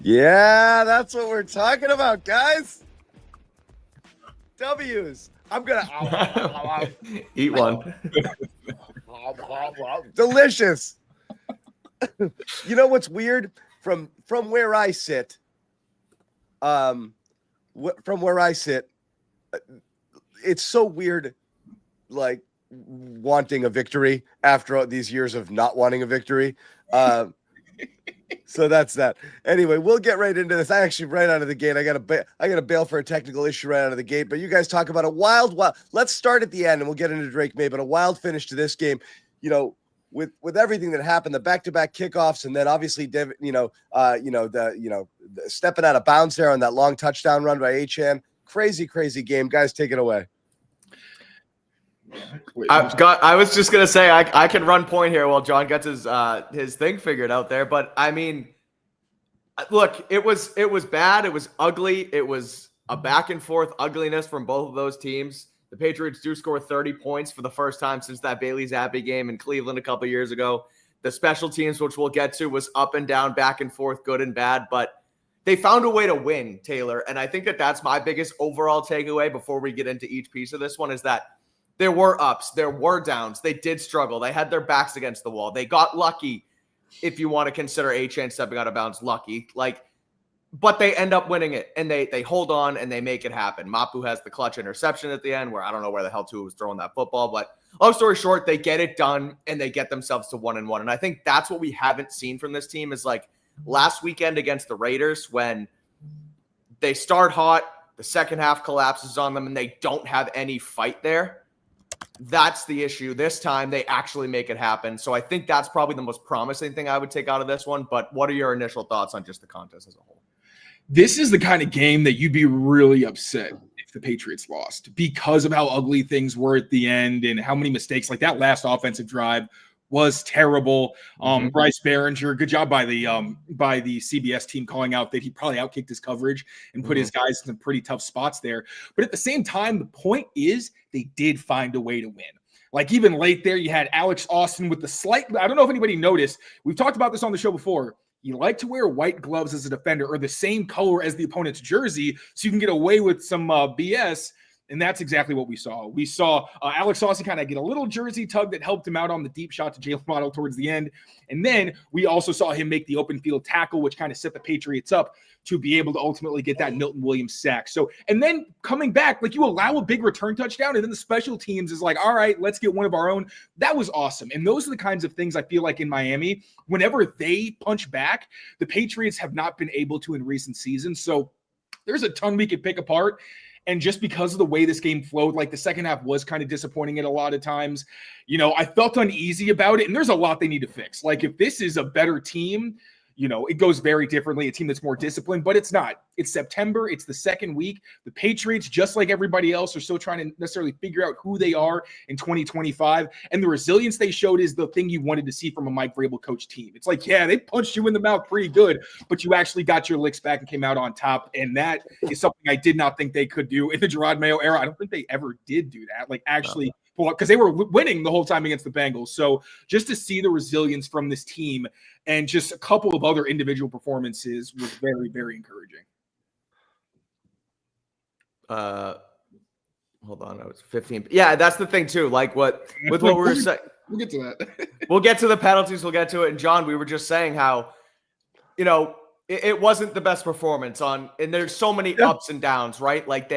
Yeah, that's what we're talking about, guys. W's. I'm gonna eat one. Delicious. You know what's weird? From where I sit, it's so weird, like wanting a victory after these years of not wanting a victory. So that's that. Anyway, we'll get right into this. I actually right out of the gate, I got to bail for a technical issue right out of the gate. But you guys talk about a wild. Let's start at the end, and we'll get into Drake Maye. But a wild finish to this game. You know, with everything that happened, the back-to-back kickoffs, and then obviously, the stepping out of bounds there on that long touchdown run by Achane. Crazy game, guys. Take it away. I was just gonna say I can run point here while John gets his thing figured out there. But I mean, look, it was bad. It was ugly. It was a back and forth ugliness from both of those teams. The Patriots do score 30 points for the first time since that Bailey Zappi game in Cleveland a couple years ago. The special teams, which we'll get to, was up and down, back and forth, good and bad, but they found a way to win, Taylor. And I think that's my biggest overall takeaway before we get into each piece of this one is that there were ups, there were downs. They did struggle. They had their backs against the wall. They got lucky, if you want to consider Achane stepping out of bounds lucky. But they end up winning it, and they hold on, and they make it happen. Mapu has the clutch interception at the end where I don't know where the hell Tua was throwing that football. But long story short, they get it done, and they get themselves to 1-1. And I think that's what we haven't seen from this team is like last weekend against the Raiders when they start hot, the second half collapses on them, and they don't have any fight there. That's the issue. This time, they actually make it happen. So I think that's probably the most promising thing I would take out of this one. But what are your initial thoughts on just the contest as a whole? This is the kind of game that you'd be really upset if the Patriots lost because of how ugly things were at the end and how many mistakes. Like that last offensive drive was terrible. Bryce Behringer, good job by the CBS team calling out that he probably outkicked his coverage and put his guys in some pretty tough spots there. But at the same time, the point is they did find a way to win. Like even late there, you had Alex Austin with the slight, I don't know if anybody noticed, we've talked about this on the show before. You like to wear white gloves as a defender or the same color as the opponent's jersey so you can get away with some BS. And that's exactly what we saw. We saw Alex Austin kind of get a little jersey tug that helped him out on the deep shot to Jalen Waddle towards the end. And then we also saw him make the open field tackle, which kind of set the Patriots up to be able to ultimately get that Milton Williams sack. So, and then coming back, like you allow a big return touchdown, and then the special teams is like, all right, let's get one of our own. That was awesome. And those are the kinds of things I feel like in Miami, whenever they punch back, the Patriots have not been able to in recent seasons. So there's a ton we could pick apart. And just because of the way this game flowed, like the second half was kind of disappointing at a lot of times, you know, I felt uneasy about it. And there's a lot they need to fix. Like if this is a better team, you know, it goes very differently, a team that's more disciplined, but it's not. It's September. It's the second week. The Patriots, just like everybody else, are still trying to necessarily figure out who they are in 2025. And the resilience they showed is the thing you wanted to see from a Mike Vrabel coach team. It's like, yeah, they punched you in the mouth pretty good, but you actually got your licks back and came out on top. And that is something I did not think they could do in the Gerard Mayo era. I don't think they ever did do that. Like actually, because they were winning the whole time against the Bengals. So just to see the resilience from this team and just a couple of other individual performances was very, very encouraging. Hold on, I was 15. Yeah, that's the thing too. Like what we were saying. We'll get to that. We'll get to the penalties. We'll get to it. And John, we were just saying how, you know, it wasn't the best performance and there's so many ups and downs, right? Like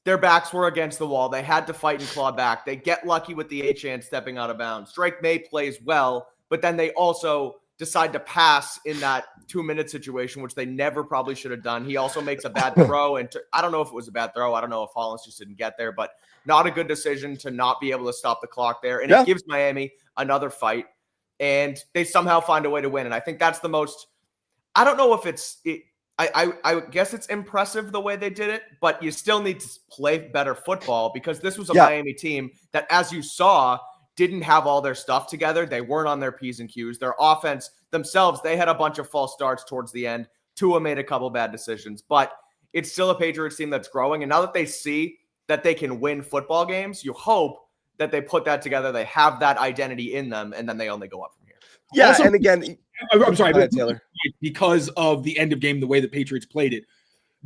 their backs were against the wall. They had to fight and claw back. They get lucky with the Achane stepping out of bounds. Drake Maye plays well, but then they also decide to pass in that 2-minute situation, which they never probably should have done. He also makes a bad throw. And I don't know if it was a bad throw. I don't know if Hollins just didn't get there, but not a good decision to not be able to stop the clock there. And it gives Miami another fight, and they somehow find a way to win. And I think that's the most, I don't know if I guess it's impressive the way they did it, but you still need to play better football because this was a Miami team that, as you saw, didn't have all their stuff together. They weren't on their P's and Q's. Their offense themselves, they had a bunch of false starts towards the end. Tua made a couple bad decisions, but it's still a Patriots team that's growing. And now that they see that they can win football games, you hope that they put that together. They have that identity in them, and then they only go up from here. Yeah, also, and again, I'm sorry, Go ahead, Taylor. because of the end of game, the way the Patriots played it.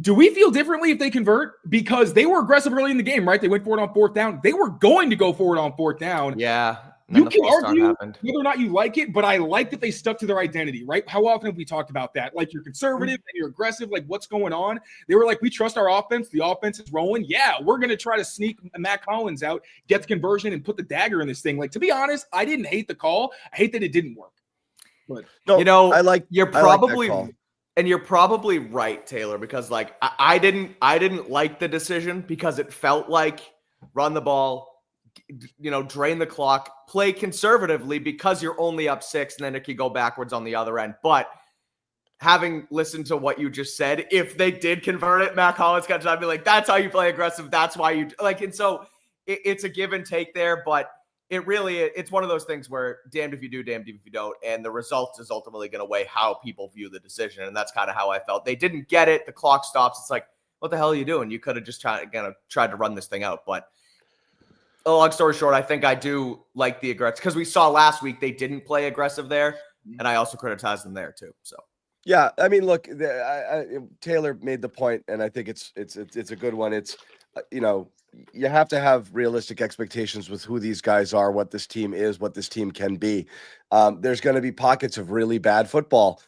Do we feel differently if they convert? Because they were aggressive early in the game, right? They went for it on fourth down. They were going to go for it on fourth down. Yeah. You can argue whether or not you like it, but I like that they stuck to their identity, right? How often have we talked about that? Like, you're conservative and you're aggressive. Like, what's going on? They were like, we trust our offense. The offense is rolling. Yeah, we're going to try to sneak Matt Collins out, get the conversion, and put the dagger in this thing. Like, to be honest, I didn't hate the call. I hate that it didn't work. But No, you're probably and you're probably right, Taylor, because like I didn't like the decision because it felt like run the ball, drain the clock, play conservatively because you're only up 6 and then it could go backwards on the other end. But having listened to what you just said, if they did convert it, Matt Collins catch, I'd be like, that's how you play aggressive. That's why you like. And so it's a give and take there, but it's one of those things where damned if you do, damned if you don't. And the results is ultimately going to weigh how people view the decision. And that's kind of how I felt. They didn't get it. The clock stops. It's like, what the hell are you doing? You could have just tried to run this thing out. But long story short, I think I do like the aggressive because we saw last week they didn't play aggressive there. And I also criticized them there too. So. Yeah, I mean, look, Taylor made the point, and I think it's a good one. It's, you have to have realistic expectations with who these guys are, what this team is, what this team can be. There's going to be pockets of really bad football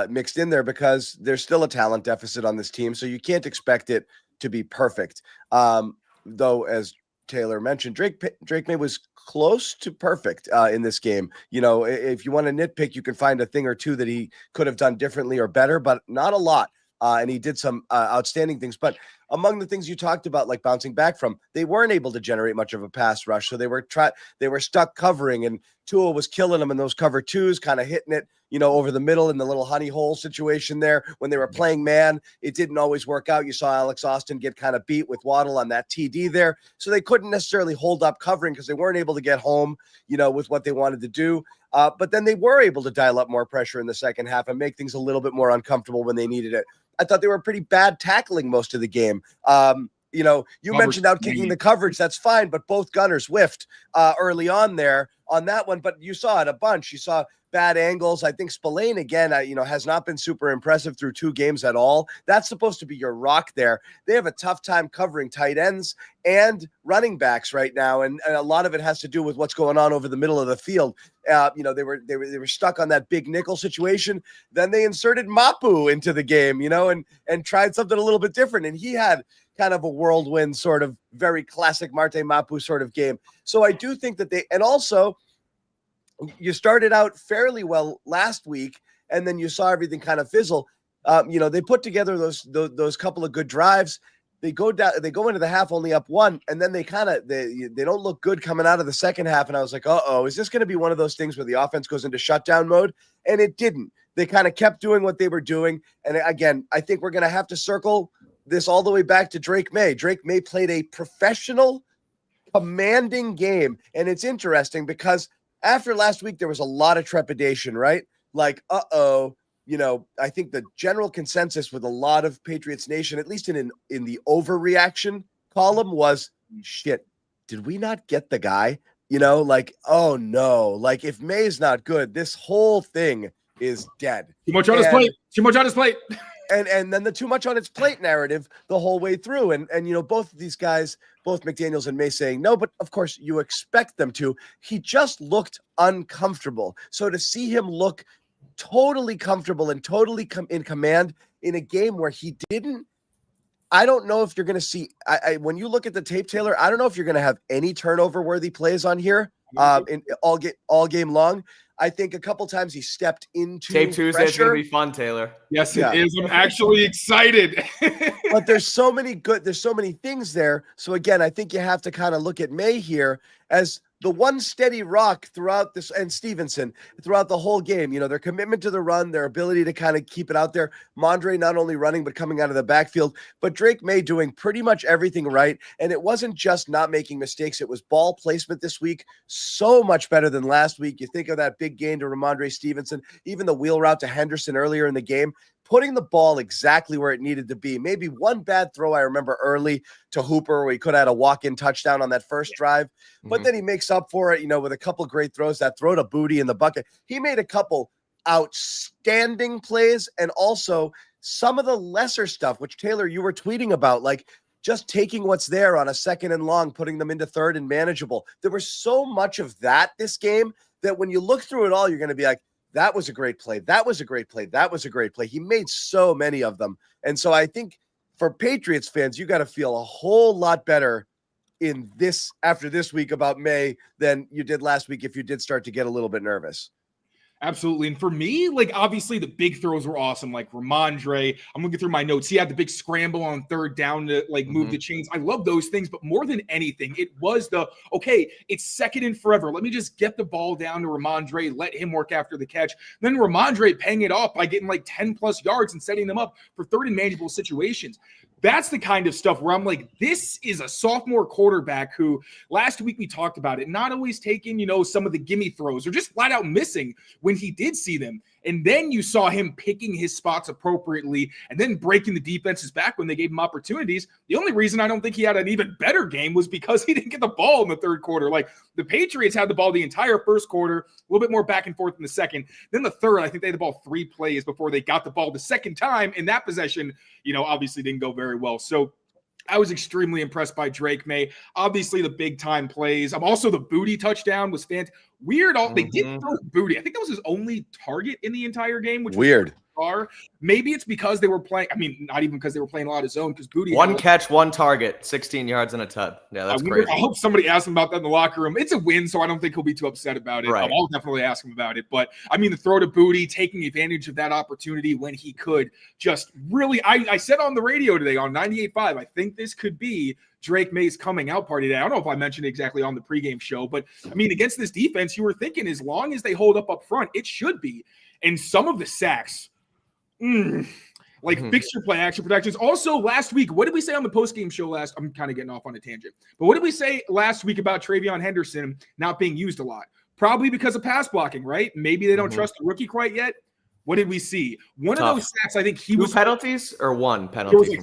mixed in there because there's still a talent deficit on this team, so you can't expect it to be perfect. Though, as Taylor mentioned, Drake Maye was close to perfect in this game. If you want to nitpick, you can find a thing or two that he could have done differently or better, but not a lot. And he did some outstanding things. But among the things you talked about, like bouncing back from, they weren't able to generate much of a pass rush. So they were stuck covering, and Tua was killing them in those cover twos, kind of hitting it, over the middle in the little honey hole situation there. When they were playing man, it didn't always work out. You saw Alex Austin get kind of beat with Waddle on that TD there. So they couldn't necessarily hold up covering because they weren't able to get home, with what they wanted to do. But then they were able to dial up more pressure in the second half and make things a little bit more uncomfortable when they needed it. I thought they were pretty bad tackling most of the game. You mentioned out kicking the coverage. That's fine, but both gunners whiffed early on there on that one. But you saw it a bunch. You saw bad angles. I think Spillane, again, has not been super impressive through 2 games at all. That's supposed to be your rock there. They have a tough time covering tight ends and running backs right now, and a lot of it has to do with what's going on over the middle of the field. They were stuck on that big nickel situation. Then they inserted Mapu into the game, and tried something a little bit different, and he had kind of a whirlwind sort of very classic Marte Mapu sort of game. So I do think that and also you started out fairly well last week, and then you saw everything kind of fizzle. They put together those couple of good drives. They go into the half only up 1, and then they don't look good coming out of the second half. And I was like, is this going to be one of those things where the offense goes into shutdown mode? And it didn't. They kind of kept doing what they were doing. And again, I think we're going to have to circle this all the way back to Drake Maye. Drake Maye played a professional, commanding game. And it's interesting because after last week, there was a lot of trepidation, right? Like, I think the general consensus with a lot of Patriots Nation, at least in the overreaction column, was, shit, did we not get the guy? Oh no, like if May's not good, this whole thing is dead. Too much on his plate. And then the too much on its plate narrative the whole way through. And both of these guys, both McDaniels and Maye, saying no, but of course you expect them to. He just looked uncomfortable. So to see him look totally comfortable and totally in command in a game where he didn't, I don't know if you're going to see, when you look at the tape, Taylor, I don't know if you're going to have any turnover worthy plays on here in all game long. I think a couple times he stepped into Tape Tuesday is going to be fun, Taylor. Yes, it is. I'm actually excited. But there's so many things there. So again, I think you have to kind of look at Maye here as the one steady rock throughout this, and Stevenson throughout the whole game. Their commitment to the run, their ability to kind of keep it out there. Rhamondre not only running, but coming out of the backfield. But Drake Maye doing pretty much everything right. And it wasn't just not making mistakes. It was ball placement this week. So much better than last week. You think of that big gain to Rhamondre Stevenson, even the wheel route to Henderson earlier in the game, putting the ball exactly where it needed to be. Maybe one bad throw I remember early to Hooper where he could have had a walk-in touchdown on that first drive. But then he makes up for it, with a couple great throws. That throw to Booty in the bucket. He made a couple outstanding plays, and also some of the lesser stuff, which Taylor, you were tweeting about, like just taking what's there on a 2nd and long, putting them into 3rd and manageable. There was so much of that this game that when you look through it all, you're going to be like, that was a great play. That was a great play. That was a great play. He made so many of them. And so I think for Patriots fans, you got to feel a whole lot better after this week about Maye than you did last week if you did start to get a little bit nervous. Absolutely. And for me, like, obviously the big throws were awesome. Like Rhamondre, I'm going to get through my notes. He had the big scramble on 3rd down to like move the chains. I love those things, but more than anything, it was okay, it's 2nd and forever. Let me just get the ball down to Rhamondre, let him work after the catch. Then Rhamondre paying it off by getting like 10 plus yards and setting them up for 3rd and manageable situations. That's the kind of stuff where I'm like, this is a sophomore quarterback who last week we talked about it, not always taking, some of the gimme throws or just flat out missing when he did see them. And then you saw him picking his spots appropriately and then breaking the defenses back when they gave him opportunities. The only reason I don't think he had an even better game was because he didn't get the ball in the 3rd quarter. Like the Patriots had the ball the entire 1st quarter, a little bit more back and forth in the 2nd. Then the 3rd, I think they had the ball 3 plays before they got the ball the 2nd time. And that possession, obviously didn't go very well. So I was extremely impressed by Drake Maye. Obviously, the big time plays. Also, the booty touchdown was fantastic. Weird. They did throw booty. I think that was his only target in the entire game, which weird. Was bizarre. Maybe it's because they were playing. I mean, not even because they were playing a lot of zone. Because booty. One catch, 1 target, 16 yards and a tut. Yeah, that's crazy. I hope somebody asks him about that in the locker room. It's a win, so I don't think he'll be too upset about it. Right. I'll definitely ask him about it. But I mean, the throw to booty, taking advantage of that opportunity when he could, just really. I said on the radio today on 98.5, I think this could be Drake Maye's coming out party today. I don't know if I mentioned it exactly on the pregame show, but I mean, against this defense, you were thinking as long as they hold up front, it should be. And some of the sacks, fixture play action protections. Also, last week, what did we say on the postgame show I'm kind of getting off on a tangent, but what did we say last week about TreVeyon Henderson not being used a lot? Probably because of pass blocking, right? Maybe they don't trust the rookie quite yet. What did we see? One of those sacks, I think he was 2 penalties or 1 penalty.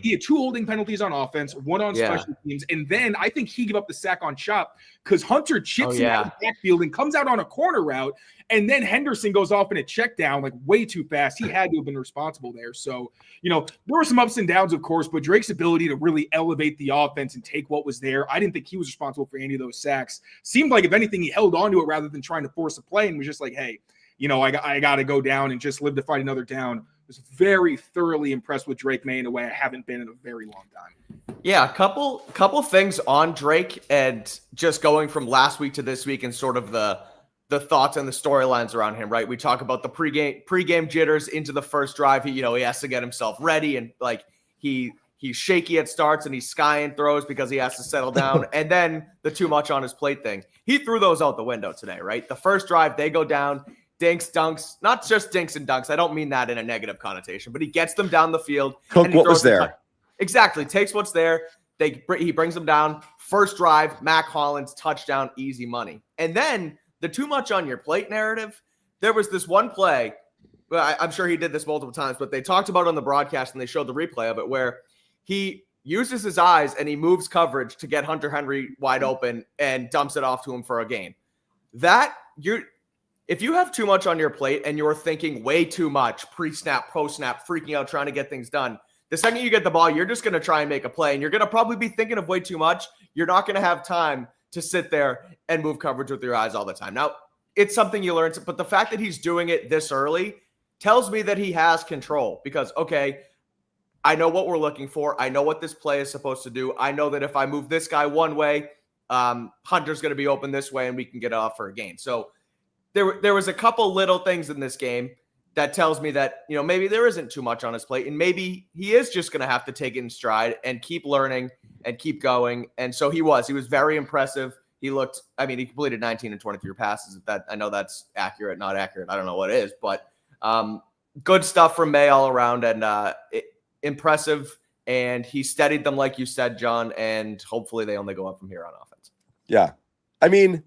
He had 2 holding penalties on offense, 1 on special teams, and then I think he gave up the sack on chop because Hunter chips him out of the backfield and comes out on a corner route, and then Henderson goes off in a check down like way too fast. He had to have been responsible there. So, there were some ups and downs, of course, but Drake's ability to really elevate the offense and take what was there, I didn't think he was responsible for any of those sacks. Seemed like, if anything, he held on to it rather than trying to force a play and was just like, hey, I got to go down and just live to fight another down. I was very thoroughly impressed with Drake Maye in a way I haven't been in a very long time. Yeah, a couple things on Drake and just going from last week to this week and sort of the thoughts and the storylines around him, right? We talk about the pregame jitters into the first drive. He has to get himself ready and like he's shaky at starts and he's skying throws because he has to settle down. And then the too much on his plate thing. He threw those out the window today, right? The first drive, they go down. Dinks, dunks, not just dinks and dunks. I don't mean that in a negative connotation, but he gets them down the field. Cook what was there. Exactly. Takes what's there. He brings them down. First drive, Mac Hollins, touchdown, easy money. And then the too much on your plate narrative, there was this one play, I'm sure he did this multiple times, but they talked about it on the broadcast and they showed the replay of it where he uses his eyes and he moves coverage to get Hunter Henry wide open and dumps it off to him for a gain. If you have too much on your plate and you're thinking way too much pre-snap, post-snap, freaking out, trying to get things done, the second you get the ball, you're just going to try and make a play, and you're going to probably be thinking of way too much. You're not going to have time to sit there and move coverage with your eyes all the time. Now, it's something you learn, but the fact that he's doing it this early tells me that he has control because, okay, I know what we're looking for. I know what this play is supposed to do. I know that if I move this guy one way, Hunter's going to be open this way, and we can get off for a gain. So, There was a couple little things in this game that tells me that, maybe there isn't too much on his plate and maybe he is just going to have to take it in stride and keep learning and keep going. And so he was very impressive. He completed 19 and 23 passes. I know that's accurate, not accurate. I don't know what it is, but good stuff from Maye all around and impressive. And he steadied them, like you said, John, and hopefully they only go up from here on offense. Yeah. I mean,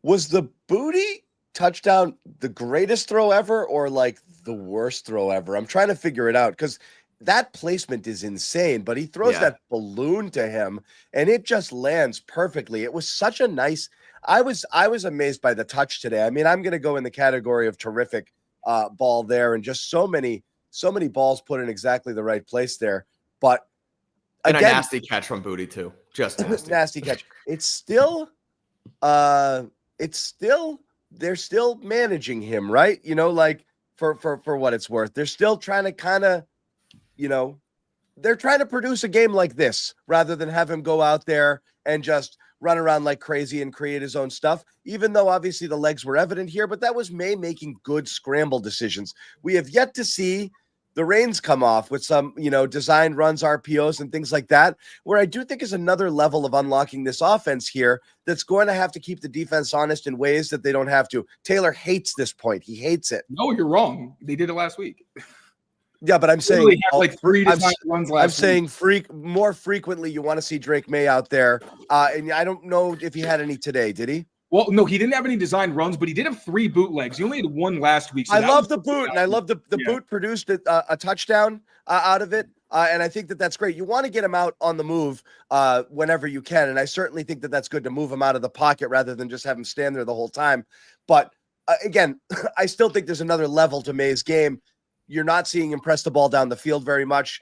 was the booty touchdown the greatest throw ever or like the worst throw ever? I'm trying to figure it out because that placement is insane, but he throws that balloon to him and it just lands perfectly. It was such a nice, I was amazed by the touch today. I mean, I'm going to go in the category of terrific ball there, and just so many balls put in exactly the right place there. But and again, a nasty catch from Booty too. Just nasty. nasty catch. It's still they're still managing him, right? You know, like for what it's worth. They're still trying to kind of, you know, they're trying to produce a game like this rather than have him go out there and just run around like crazy and create his own stuff, even though obviously the legs were evident here, but that was Maye making good scramble decisions. We have yet to see the reins come off with some, you know, designed runs, RPOs, and things like that, where I do think is another level of unlocking this offense here that's going to have to keep the defense honest in ways that they don't have to. Taylor hates this point. He hates it. No, you're wrong. They did it last week. Yeah, but I'm saying like 3 designed runs last week. More frequently you want to see Drake Maye out there. And I don't know if he had any today, did he? Well, no, he didn't have any designed runs, but he did have 3 bootlegs. He only had 1 last week. So I love the boot, and I love the boot produced a touchdown out of it. And I think that's great. You want to get him out on the move whenever you can. And I certainly think that's good to move him out of the pocket rather than just have him stand there the whole time. But again, I still think there's another level to Maye's game. You're not seeing him press the ball down the field very much.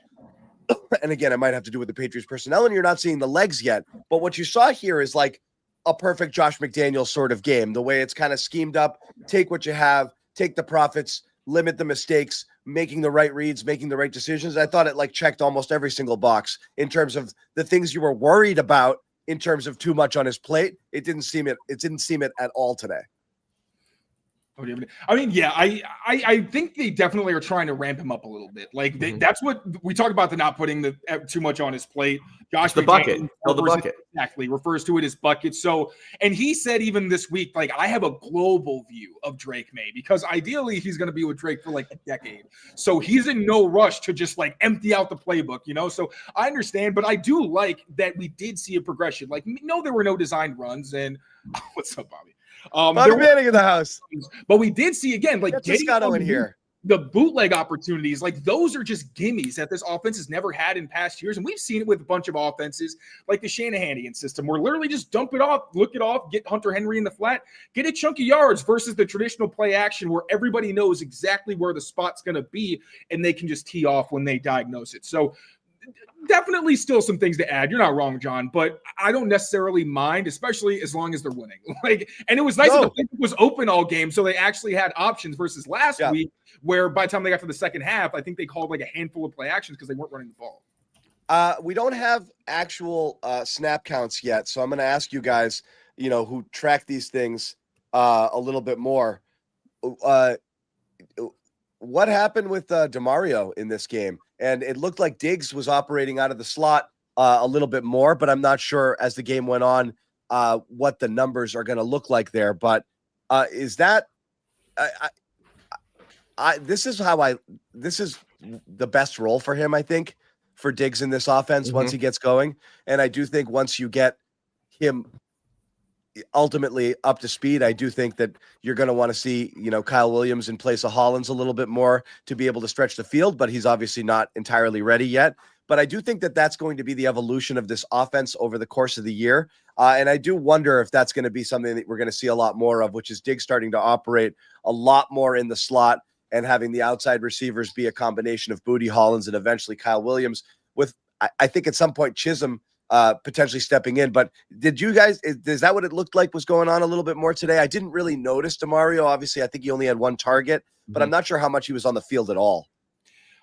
And again, it might have to do with the Patriots personnel, and you're not seeing the legs yet. But what you saw here is like a perfect Josh McDaniels sort of game, the way it's kind of schemed up. Take what you have, take the profits, limit the mistakes, making the right reads, making the right decisions. I thought it like checked almost every single box in terms of the things you were worried about in terms of too much on his plate. It didn't seem it at all today. I mean, yeah, I think they definitely are trying to ramp him up a little bit. Like that's what we talk about, the not putting too much on his plate. Josh, the bucket, the bucket, exactly refers to it as bucket. So, and he said even this week, like, I have a global view of Drake Maye because ideally he's going to be with Drake for like a decade. So he's in no rush to just like empty out the playbook, you know. So I understand, but I do like that we did see a progression. Like, no, there were no designed runs, and what's up, Bobby? Bobby Manning in the house. But we did see again, like getting in here. The bootleg opportunities, like those are just gimmies that this offense has never had in past years. And we've seen it with a bunch of offenses like the Shanahanian system, where literally just dump it off, look it off, get Hunter Henry in the flat, get a chunk of yards versus the traditional play action where everybody knows exactly where the spot's going to be and they can just tee off when they diagnose it. So definitely still some things to add. You're not wrong, John, but I don't necessarily mind, especially as long as they're winning. And it was nice that the playbook was open all game, so they actually had options versus last week, where by the time they got to the second half, I think they called like a handful of play actions because they weren't running the ball. We don't have actual snap counts yet, so I'm going to ask you guys, you know, who track these things a little bit more. What happened with DeMario in this game? And it looked like Diggs was operating out of the slot a little bit more, but I'm not sure as the game went on what the numbers are going to look like there. But is that this is the best role for him, I think, for Diggs in this offense once he gets going. And I do think once you get him ultimately up to speed, I do think that you're going to want to see, you know, Kyle Williams in place of Hollins a little bit more to be able to stretch the field, but he's obviously not entirely ready yet. But I do think that that's going to be the evolution of this offense over the course of the year. And I do wonder if that's going to be something that we're going to see a lot more of, which is Diggs starting to operate a lot more in the slot and having the outside receivers be a combination of Booty, Hollins, and eventually Kyle Williams, with, I think at some point Chisholm potentially stepping in. But did you guys, is that what it looked like was going on a little bit more today? I didn't really notice DeMario. Obviously, I think he only had 1 target, but I'm not sure how much he was on the field at all.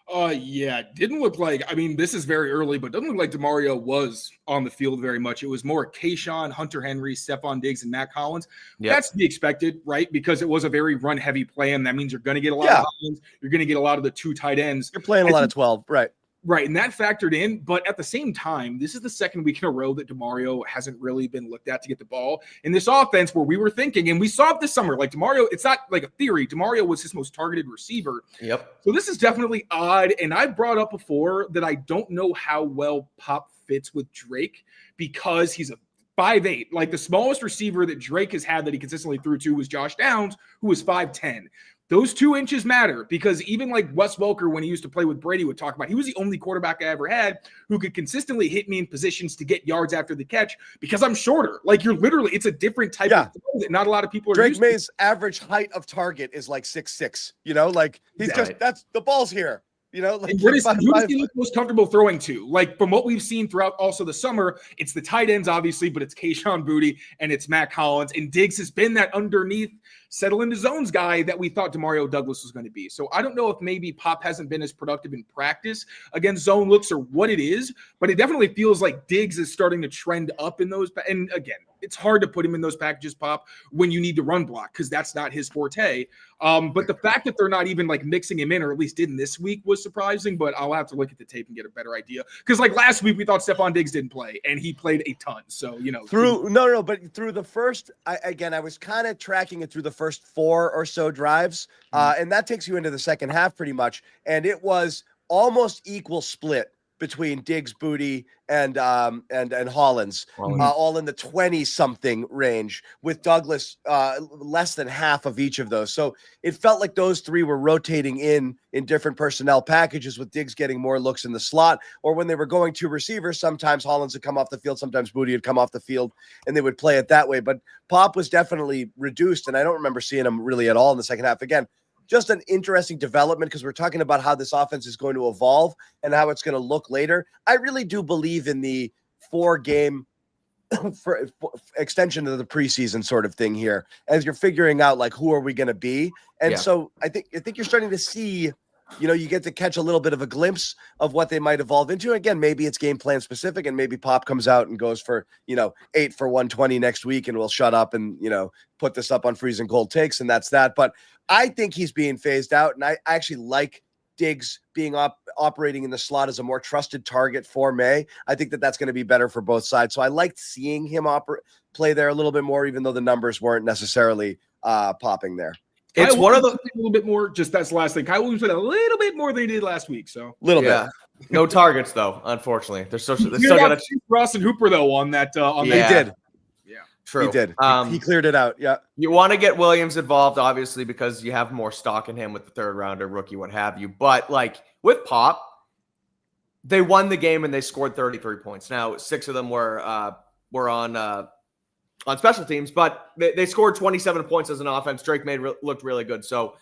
Yeah, didn't look like, I mean, this is very early, but doesn't look like DeMario was on the field very much. It was more Kayshawn, Hunter Henry, Stephon Diggs, and Matt Collins. Yep. That's to be expected, right? Because it was a very run-heavy play, and that means you're going to get a lot of Collins. You're going to get a lot of the 2 tight ends. You're playing a lot of 12, right? Right, and that factored in, but at the same time, this is the second week in a row that DeMario hasn't really been looked at to get the ball in this offense, where we were thinking, and we saw it this summer, like DeMario, it's not like a theory, DeMario was his most targeted receiver. Yep. So this is definitely odd, and I brought up before that I don't know how well Pop fits with Drake because he's a 5'8". Like the smallest receiver that Drake has had that he consistently threw to was Josh Downs, who was 5'10". Those 2 inches matter, because even like Wes Welker, when he used to play with Brady, would talk about, he was the only quarterback I ever had who could consistently hit me in positions to get yards after the catch, because I'm shorter. Like, it's a different type of throw that not a lot of people are Drake used May's to. average height of target is like 6'6", like he's that's the ball's here. Like who does he look most comfortable throwing to? Like, from what we've seen throughout also the summer, it's the tight ends, obviously, but it's Kayshon Boutte and it's Matt Collins. And Diggs has been that underneath, settle into zones guy that we thought Demario Douglas was going to be. So I don't know if maybe Pop hasn't been as productive in practice against zone looks or what it is, but it definitely feels like Diggs is starting to trend up in those. And again, it's hard to put him in those packages, Pop, when you need to run block, because that's not his forte. But the fact that they're not even like mixing him in, or at least didn't this week, was surprising. But I'll have to look at the tape and get a better idea. Because like last week, we thought Stephon Diggs didn't play, and he played a ton. So, but through the first, I was kind of tracking it through the first 4 or so drives, and that takes you into the second half pretty much. And it was almost equal split between Diggs, Boutte, and Hollins, all in the 20-something range, with Douglas less than half of each of those. So it felt like those 3 were rotating in different personnel packages, with Diggs getting more looks in the slot, or when they were going to receivers, sometimes Hollins would come off the field, sometimes Boutte would come off the field, and they would play it that way. But Pop was definitely reduced, and I don't remember seeing him really at all in the second half. Again, just an interesting development, because we're talking about how this offense is going to evolve and how it's going to look later. I really do believe in the 4-game for extension of the preseason sort of thing here, as you're figuring out like who are we going to be. And so I think you're starting to see, you get to catch a little bit of a glimpse of what they might evolve into. Again, maybe it's game plan specific, and maybe Pop comes out and goes for 8 for 120 next week, and we'll shut up and put this up on Freezing Cold Takes, and that's that. But I think he's being phased out, and I actually like Diggs being operating in the slot as a more trusted target for Maye. I think that's going to be better for both sides. So I liked seeing him play there a little bit more, even though the numbers weren't necessarily popping there. It's one of the a little bit more. Just that's the last thing. Kyle Williams played a little bit more than he did last week. So little bit. No targets though. Unfortunately, they're still got Ross and Hooper though on that. He did. Yeah, true. He did. He cleared it out. Yeah. You want to get Williams involved, obviously, because you have more stock in him with the 3rd rounder, rookie, what have you. But like with Pop, they won the game and they scored 33 points. Now 6 of them were on special teams, but they scored 27 points as an offense. Drake Maye looked really good. So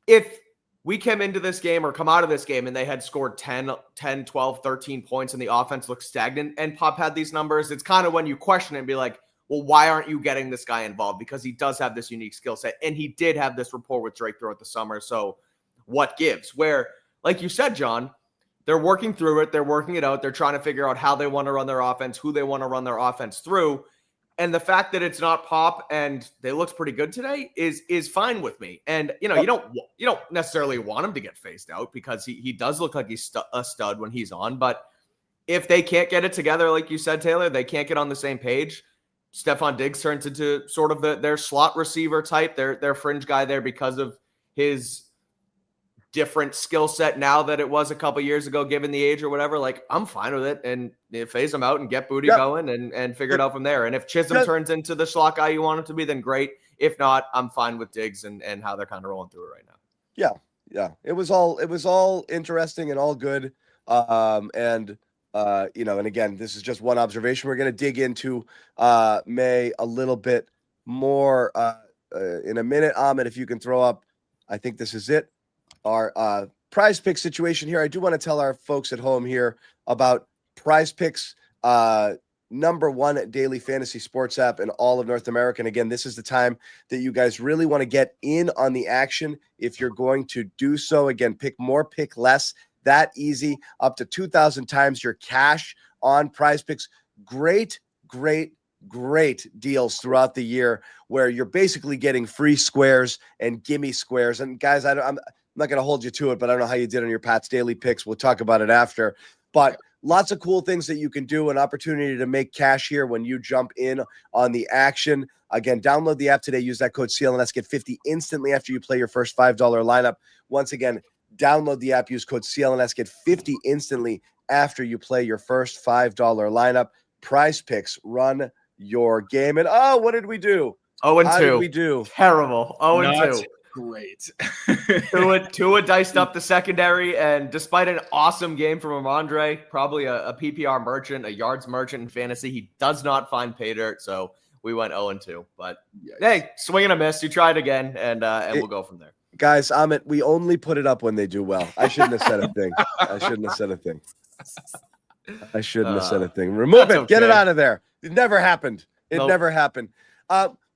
if we came into this game or come out of this game and they had scored 10, 12, 13 points and the offense looked stagnant and Pop had these numbers, it's kind of when you question it and be like, well, why aren't you getting this guy involved? Because he does have this unique skill set, and he did have this rapport with Drake throughout the summer. So what gives? Where, like you said, John, they're working through it. They're working it out. They're trying to figure out how they want to run their offense, who they want to run their offense through. And the fact that it's not Pop and they looked pretty good today is fine with me. And you don't necessarily want him to get phased out, because he does look like he's a stud when he's on. But if they can't get it together, like you said, Taylor, they can't get on the same page. Stephon Diggs turns into sort of their slot receiver type, their fringe guy there, because of his different skill set now that it was a couple years ago, given the age or whatever. Like, I'm fine with it, and phase him out and get Boutte going and figure it out from there. And if Chisholm turns into the slot guy you want him to be, then great. If not, I'm fine with Diggs and how they're kind of rolling through it right now. Yeah. It was all interesting and all good. And again, this is just one observation. We're going to dig into Maye a little bit more in a minute. Ahmed, if you can throw up, I think this is it, our prize pick situation here. I do want to tell our folks at home here about Prize Picks, number 1 daily fantasy sports app in all of North America. And again, this is the time that you guys really want to get in on the action. If you're going to do so, again, pick more, pick less. That easy, up to 2,000 times your cash on Prize Picks. Great deals throughout the year, where you're basically getting free squares and gimme squares. And guys, I'm not going to hold you to it, but I don't know how you did on your Pat's Daily Picks. We'll talk about it after. But lots of cool things that you can do, an opportunity to make cash here when you jump in on the action. Again, download the app today. Use that code CLNS. Get 50 instantly after you play your first $5 lineup. Once again, download the app. Use code CLNS. Get 50 instantly after you play your first $5 lineup. Prize Picks, run your game. And what did we do? 0-2. How did we do? Terrible. 0-2. Great. Tua diced up the secondary, and despite an awesome game from Rhamondre, probably a PPR merchant, a yards merchant in fantasy, he does not find pay dirt, so we went 0-2. But hey, swing and a miss. You tried again, and we'll go from there. Guys, Amit, we only put it up when they do well. I shouldn't have said a thing. I shouldn't have said a thing. Remove it. Okay. Get it out of there. It never happened. Never happened.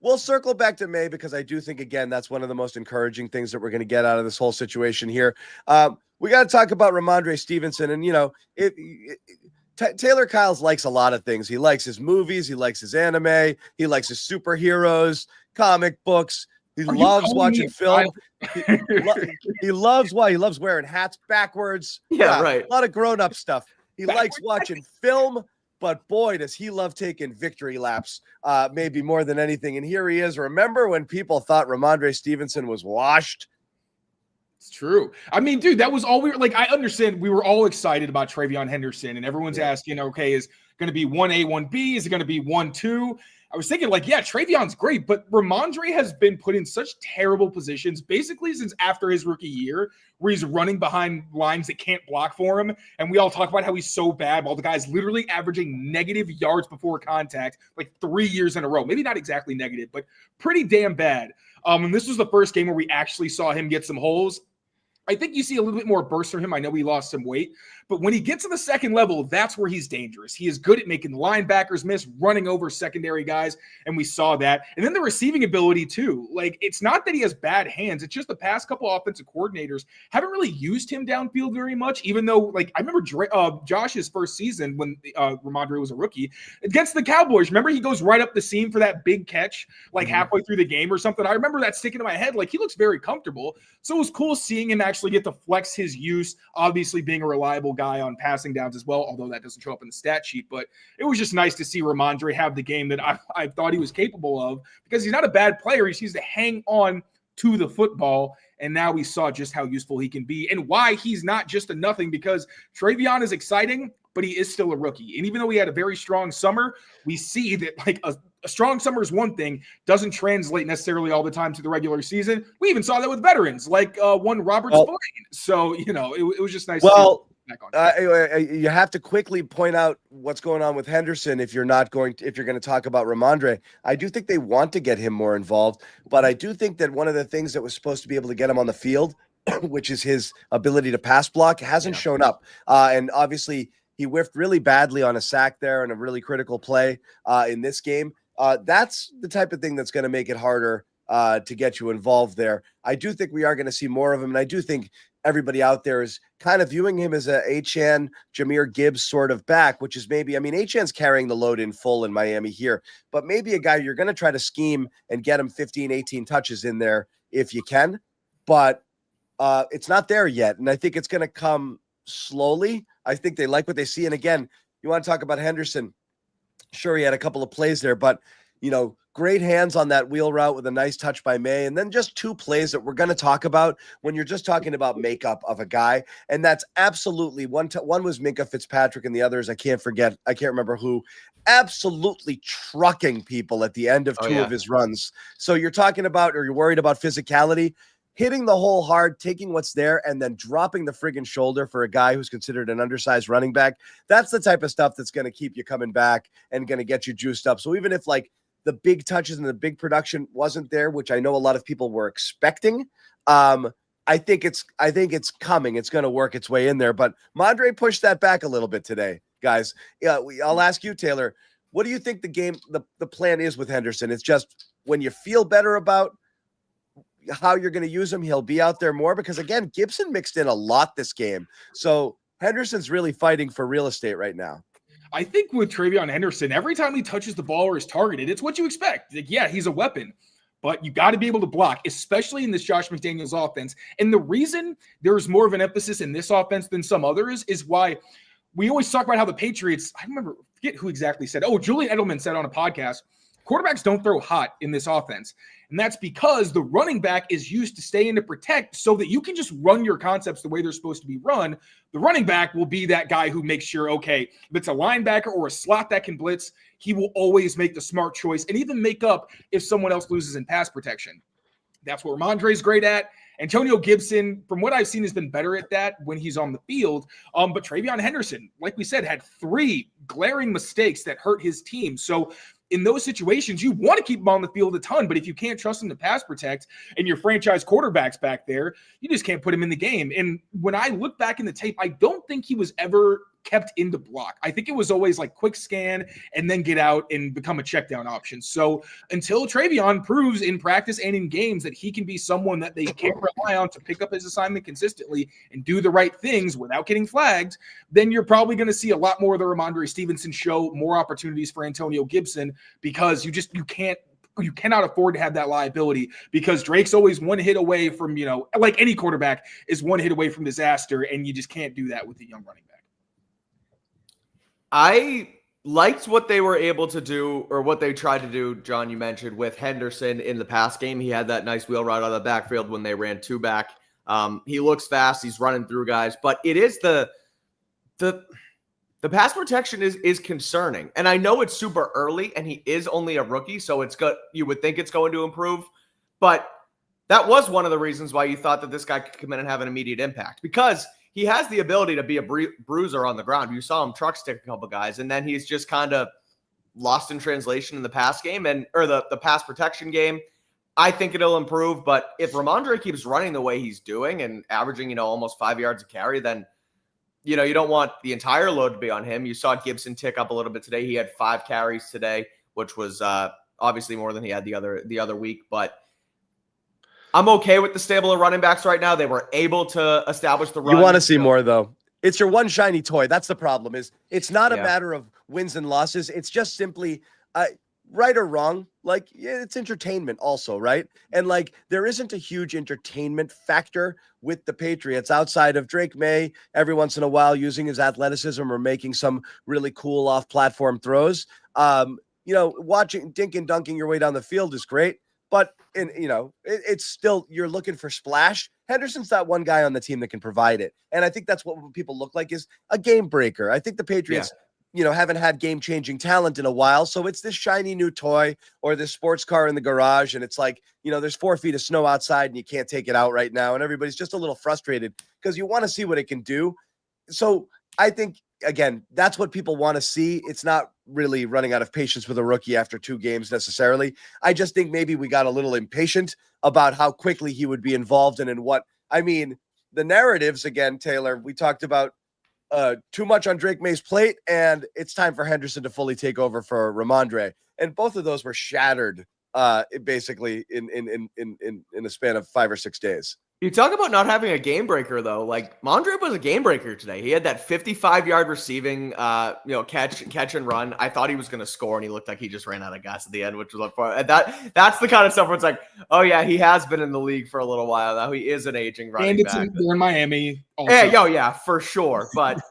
We'll circle back to Maye because I do think, again, that's one of the most encouraging things that we're going to get out of this whole situation here. We got to talk about Rhamondre Stevenson. And, Taylor Kyles likes a lot of things. He likes his movies. He likes his anime. He likes his superheroes, comic books. He loves watching film. He loves wearing hats backwards. Yeah, right. A lot of grown-up stuff. He likes watching film. But boy, does he love taking victory laps, maybe more than anything. And here he is. Remember when people thought Rhamondre Stevenson was washed? It's true. I mean, dude, that was all we were like. I understand we were all excited about TreVeyon Henderson, and everyone's asking, okay, is going to be 1A, 1B? Is it going to be 1-2? I was thinking, like, yeah, TreVeyon's great, but Rhamondre has been put in such terrible positions basically since after his rookie year, where he's running behind lines that can't block for him. And we all talk about how he's so bad, while the guy's literally averaging negative yards before contact like 3 years in a row. Maybe not exactly negative, but pretty damn bad. And this was the first game where we actually saw him get some holes. I think you see a little bit more burst from him. I know he lost some weight, but when he gets to the second level, that's where he's dangerous. He is good at making the linebackers miss, running over secondary guys, and we saw that. And then the receiving ability too. Like, it's not that he has bad hands. It's just the past couple offensive coordinators haven't really used him downfield very much, even though, like, I remember Josh's first season when Rhamondre was a rookie against the Cowboys. Remember, he goes right up the seam for that big catch, like halfway through the game or something. I remember that sticking in my head. Like, he looks very comfortable. So it was cool seeing him actually get to flex his use, obviously being a reliable guy on passing downs as well, although that doesn't show up in the stat sheet. But it was just nice to see Rhamondre have the game that I thought he was capable of, because he's not a bad player. He just needs to hang on to the football, and now we saw just how useful he can be and why he's not just a nothing, because TreVeyon is exciting, but he is still a rookie. And even though he had a very strong summer, we see that, like, a strong summer is one thing, doesn't translate necessarily all the time to the regular season. We even saw that with veterans, like one Robert Spillane. So, it was just nice to see back on. You have to quickly point out what's going on with Henderson if you're going to talk about Rhamondre. I do think they want to get him more involved, but I do think that one of the things that was supposed to be able to get him on the field, which is his ability to pass block, hasn't shown up. And obviously he whiffed really badly on a sack there and a really critical play in this game. That's the type of thing that's going to make it harder to get you involved there. I do think we are going to see more of him, and I do think everybody out there is kind of viewing him as a Achane, Jahmyr Gibbs sort of back, which is maybe, I mean, Achane's carrying the load in full in Miami here, but maybe a guy you're going to try to scheme and get him 15, 18 touches in there if you can, but it's not there yet, and I think it's going to come slowly. I think they like what they see, and again, you want to talk about Henderson. Sure, he had a couple of plays there, but, great hands on that wheel route with a nice touch by Maye. And then just two plays that we're going to talk about when you're just talking about makeup of a guy. And that's absolutely one was Minkah Fitzpatrick, and the others, I can't remember who, absolutely trucking people at the end of two of his runs. So you're talking about, or you're worried about physicality, hitting the hole hard, taking what's there, and then dropping the friggin' shoulder for a guy who's considered an undersized running back. That's the type of stuff that's going to keep you coming back and going to get you juiced up. So even if, like, the big touches and the big production wasn't there, which I know a lot of people were expecting, I think it's coming. It's going to work its way in there. But Rhamondre pushed that back a little bit today, guys. I'll ask you, Taylor, what do you think the plan is with Henderson? It's just when you feel better about how you're going to use him, he'll be out there more, because again, Gibson mixed in a lot this game. So Henderson's really fighting for real estate right now. I think with TreVeyon Henderson, every time he touches the ball or is targeted, it's what you expect. Like, yeah, he's a weapon, but you got to be able to block, especially in this Josh McDaniels offense. And the reason there's more of an emphasis in this offense than some others is why we always talk about how the Patriots, forget who exactly said, Julian Edelman said on a podcast, quarterbacks don't throw hot in this offense. And that's because the running back is used to stay in to protect so that you can just run your concepts the way they're supposed to be run. The running back will be that guy who makes sure, okay, if it's a linebacker or a slot that can blitz, he will always make the smart choice and even make up if someone else loses in pass protection. That's what Rhamondre's great at. Antonio Gibson, from what I've seen, has been better at that when he's on the field. But TreVeyon Henderson, like we said, had 3 glaring mistakes that hurt his team. So in those situations, you want to keep him on the field a ton, but if you can't trust him to pass protect and your franchise quarterback's back there, you just can't put him in the game. And when I look back in the tape, I don't think he was ever kept into block. I think it was always like quick scan and then get out and become a check down option. So until TreVeyon proves in practice and in games that he can be someone that they can rely on to pick up his assignment consistently and do the right things without getting flagged, then you're probably going to see a lot more of the Rhamondre Stevenson show, more opportunities for Antonio Gibson, because you cannot afford to have that liability, because Drake's always one hit away from, like any quarterback is one hit away from disaster, and you just can't do that with a young running back. I liked what they were able to do, or what they tried to do, John, you mentioned, with Henderson in the pass game. He had that nice wheel route out of the backfield when they ran 2 back. He looks fast. He's running through guys. But it is the pass protection is concerning. And I know it's super early, and he is only a rookie, so it's good. You would think it's going to improve. But that was one of the reasons why you thought that this guy could come in and have an immediate impact, because he has the ability to be a bruiser on the ground. You saw him truck stick a couple guys, and then he's just kind of lost in translation in the pass game or the pass protection game. I think it'll improve, but if Rhamondre keeps running the way he's doing and averaging, almost 5 yards a carry, then, you don't want the entire load to be on him. You saw Gibson tick up a little bit today. He had 5 carries today, which was obviously more than he had the other week, but I'm okay with the stable of running backs right now. They were able to establish the run. You want to see more, though. It's your one shiny toy. That's the problem. It's not a matter of wins and losses. It's just simply right or wrong. It's entertainment also, right? And there isn't a huge entertainment factor with the Patriots outside of Drake Maye every once in a while using his athleticism or making some really cool off-platform throws. Watching dink and dunking your way down the field is great. But it's still, you're looking for splash. Henderson's that one guy on the team that can provide it. And I think that's what people look like, is a game breaker. I think the Patriots, haven't had game-changing talent in a while. So it's this shiny new toy or this sports car in the garage. And it's there's 4 feet of snow outside and you can't take it out right now. And everybody's just a little frustrated because you want to see what it can do. So I think, again, that's what people want to see. It's not really running out of patience with a rookie after 2 games necessarily. I just think maybe we got a little impatient about how quickly he would be involved in what, the narratives, again, Taylor, we talked about too much on Drake Maye's plate, and it's time for Henderson to fully take over for Rhamondre. And both of those were shattered basically in a span of 5 or 6 days. You talk about not having a game breaker, though. Rhamondre was a game breaker today. He had that 55-yard receiving, catch and run. I thought he was going to score, and he looked like he just ran out of gas at the end, which was that's the kind of stuff where it's oh yeah, he has been in the league for a little while now. He is an aging running back. And in Miami. Also. Yeah, for sure. But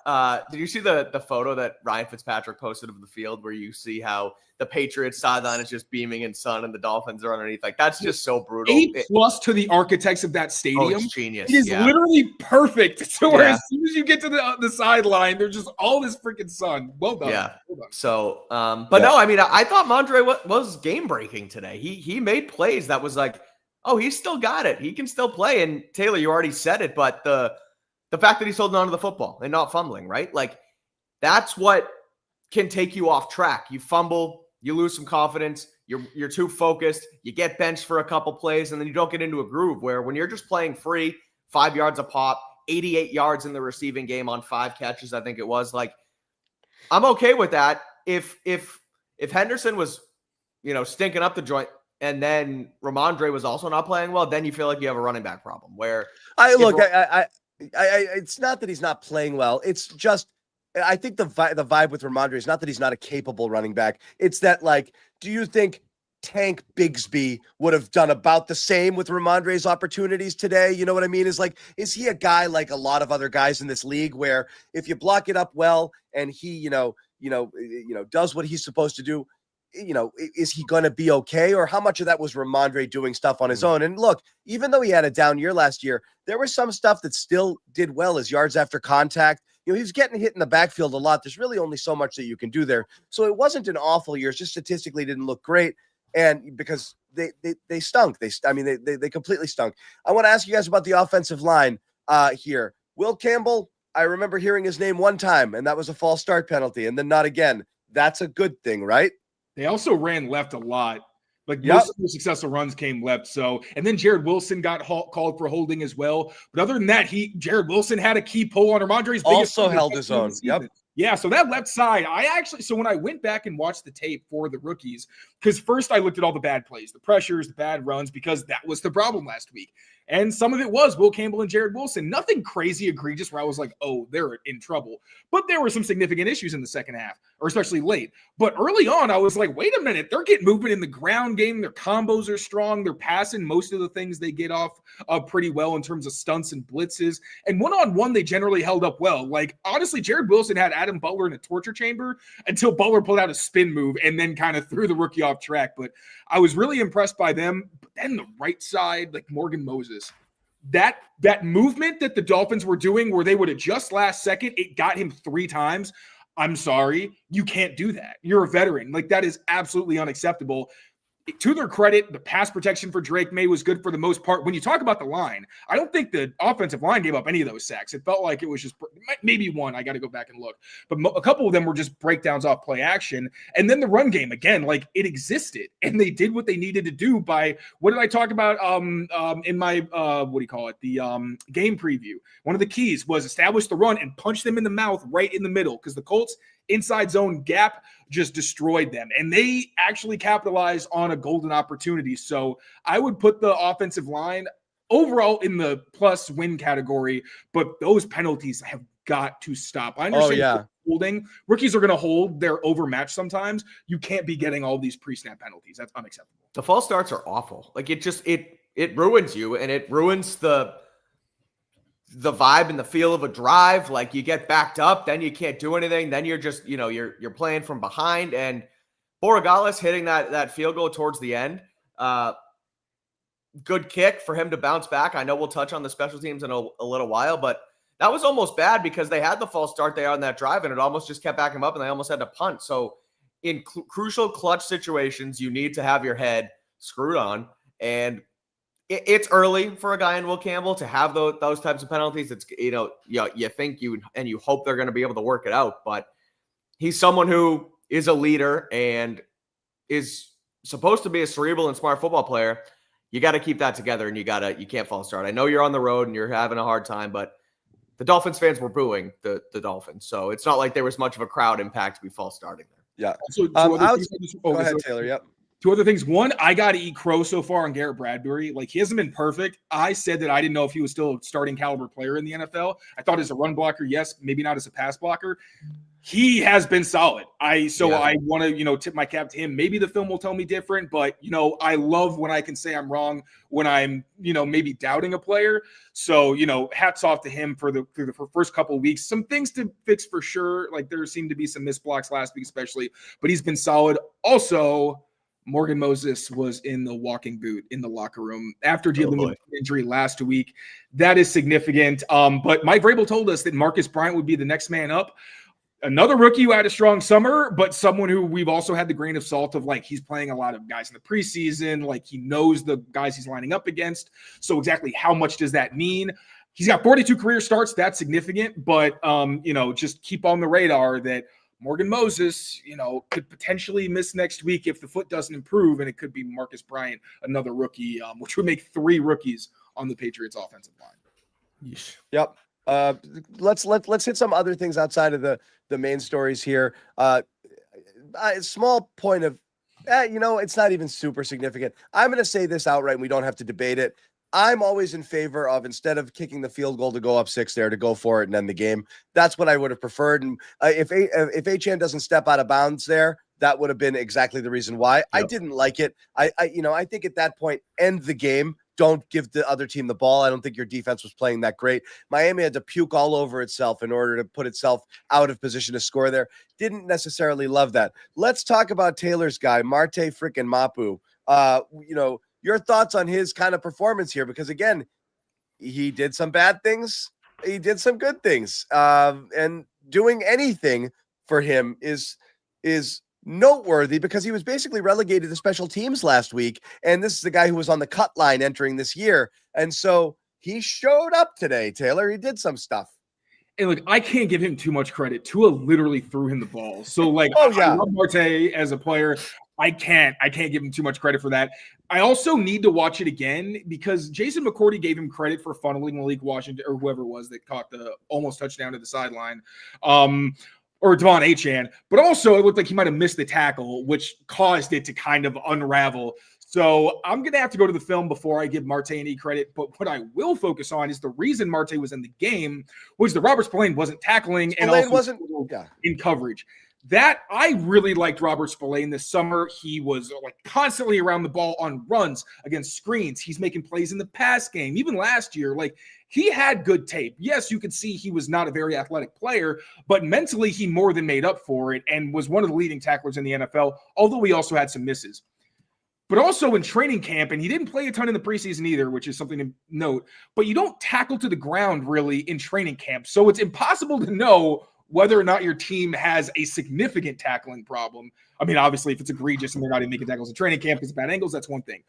did you see the photo that Ryan Fitzpatrick posted of the field, where you see how the Patriots sideline is just beaming in sun and the Dolphins are underneath? That's just so brutal. A+ to the architects of that stadium. Oh, it's genius. It is literally perfect. So where as soon as you get to the sideline, there's just all this freaking sun. Well done. Yeah. Well done. So, no, I thought Rhamondre was game breaking today. He made plays that was he's still got it. He can still play. And Taylor, you already said it, but the fact that he's holding on to the football and not fumbling, right? That's what can take you off track. You fumble, you lose some confidence. You're too focused. You get benched for a couple plays, and then you don't get into a groove where when you're just playing free, 5 yards a pop, 88 yards in the receiving game on 5 catches, I think it was. I'm okay with that. If Henderson was, stinking up the joint, and then Rhamondre was also not playing well, then you feel like you have a running back problem. Where it's not that he's not playing well. It's just, I think the vibe with Rhamondre is not that he's not a capable running back. It's that, do you think Tank Bigsby would have done about the same with Rhamondre's opportunities today? You know what I mean? Is he a guy like a lot of other guys in this league, where if you block it up well and he, does what he's supposed to do, is he going to be okay? Or how much of that was Rhamondre doing stuff on his own? And look, even though he had a down year last year, there was some stuff that still did well as yards after contact. He was getting hit in the backfield a lot. There's really only so much that you can do there. So it wasn't an awful year. It's just statistically didn't look great. and because they stunk. They completely stunk. I want to ask you guys about the offensive line here. Will Campbell, I remember hearing his name one time, and that was a false start penalty, and then not again. That's a good thing, right? They also ran left a lot. Like most of the successful runs came left. So, and then Jared Wilson got called for holding as well. But other than that, Jared Wilson had a key pull on Rhamondre's. Also held his own. Yep. Yeah, so that left side, so when I went back and watched the tape for the rookies, because first I looked at all the bad plays, the pressures, the bad runs, because that was the problem last week. And some of it was Will Campbell and Jared Wilson. Nothing crazy egregious where I was like, oh, they're in trouble. But there were some significant issues in the second half, or especially late. But early on, I was like, wait a minute, they're getting movement in the ground game. Their combos are strong. They're passing most of the things they get off pretty well in terms of stunts and blitzes. And one-on-one, they generally held up well. Like, honestly, Jared Wilson had Adam Butler in a torture chamber until Butler pulled out a spin move and then kind of threw the rookie off track. But I was really impressed by them. But then the right side, like Morgan Moses, that movement that the Dolphins were doing where they would adjust last second, it got him 3 times. I'm sorry, you can't do that. You're a veteran. Like, that is absolutely unacceptable. To their credit, the pass protection for Drake Maye was good for the most part. When you talk about the line, I don't think the offensive line gave up any of those sacks. It felt like it was just maybe one. I got to go back and look. But a couple of them were just breakdowns off play action. And then the run game, again, like it existed. And they did what they needed to do by, what did I talk about in my, the game preview? One of the keys was establish the run and punch them in the mouth right in the middle, because the Colts inside zone gap just destroyed them. And they actually capitalized on a golden opportunity. So I would put the offensive line overall in the plus win category, but those penalties have got to stop. I understand holding. Rookies are going to hold. They're overmatched sometimes. You can't be getting all these pre-snap penalties. That's unacceptable. The false starts are awful. Like, it ruins you, and it ruins the vibe and the feel of a drive. Like, you get backed up, then you can't do anything. Then you're just, you're playing from behind. And Borregales hitting that field goal towards the end, good kick for him to bounce back. I know we'll touch on the special teams in a little while, but that was almost bad because they had the false start there on that drive, and it almost just kept backing up, and they almost had to punt. So in crucial clutch situations, you need to have your head screwed on. And it's early for a guy in Will Campbell to have those types of penalties. It's, you think you hope they're going to be able to work it out, but he's someone who is a leader and is supposed to be a cerebral and smart football player. You got to keep that together, and you can't false start. I know you're on the road and you're having a hard time, but the Dolphins fans were booing the Dolphins. So it's not like there was much of a crowd impact to be false starting there. Yeah. So, go ahead, Taylor. Yep. 2 other things. One, I got to eat crow so far on Garrett Bradbury. Like, he hasn't been perfect. I said that I didn't know if he was still a starting caliber player in the NFL. I thought as a run blocker, yes, maybe not as a pass blocker. He has been solid. I want to, tip my cap to him. Maybe the film will tell me different, but, I love when I can say I'm wrong when I'm, maybe doubting a player. So, hats off to him for the first couple of weeks. Some things to fix for sure. Like, there seemed to be some missed blocks last week, especially, but he's been solid. Also, Morgan Moses was in the walking boot in the locker room after dealing with an injury last week. That is significant. But Mike Vrabel told us that Marcus Bryant would be the next man up. Another rookie who had a strong summer, but someone who we've also had the grain of salt of, like, he's playing a lot of guys in the preseason. Like, he knows the guys he's lining up against. So exactly how much does that mean? He's got 42 career starts. That's significant. But, just keep on the radar that Morgan Moses, could potentially miss next week if the foot doesn't improve, and it could be Marcus Bryant, another rookie, which would make 3 rookies on the Patriots offensive line. Yeesh. Yep. Let's hit some other things outside of the main stories here. A small point of, it's not even super significant. I'm going to say this outright, and we don't have to debate it. I'm always in favor of, instead of kicking the field goal to go up 6 there, to go for it and end the game. That's what I would have preferred. And if Achane doesn't step out of bounds there, that would have been exactly the reason why. Yep. I didn't like it. I think at that point, end the game. Don't give the other team the ball. I don't think your defense was playing that great. Miami had to puke all over itself in order to put itself out of position to score there. Didn't necessarily love that. Let's talk about Taylor's guy, Marte frickin' Mapu. Your thoughts on his kind of performance here, because again, he did some bad things. He did some good things. And doing anything for him is noteworthy because he was basically relegated to special teams last week. And this is the guy who was on the cut line entering this year. And so he showed up today, Taylor. He did some stuff. And look, I can't give him too much credit. Tua literally threw him the ball. So like, I love Marte as a player. I can't give him too much credit for that. I also need to watch it again because Jason McCourty gave him credit for funneling Malik Washington or whoever it was that caught the almost touchdown to the sideline. Or Devon Achane, but also it looked like he might have missed the tackle, which caused it to kind of unravel. So I'm going to have to go to the film before I give Marte any credit. But what I will focus on is the reason Marte was in the game was that Robert Spillane wasn't tackling and also wasn't in coverage. That I really liked Robert Spillane this summer. He was like constantly around the ball on runs against screens. He's making plays in the pass game. Even last year, like he had good tape. Yes, you could see he was not a very athletic player, but mentally he more than made up for it and was one of the leading tacklers in the NFL, although he also had some misses. But also in training camp, and he didn't play a ton in the preseason either, which is something to note, but you don't tackle to the ground really in training camp. So it's impossible to know whether or not your team has a significant tackling problem. I mean, obviously, if it's egregious and they're not even making tackles in training camp because of bad angles, that's one thing.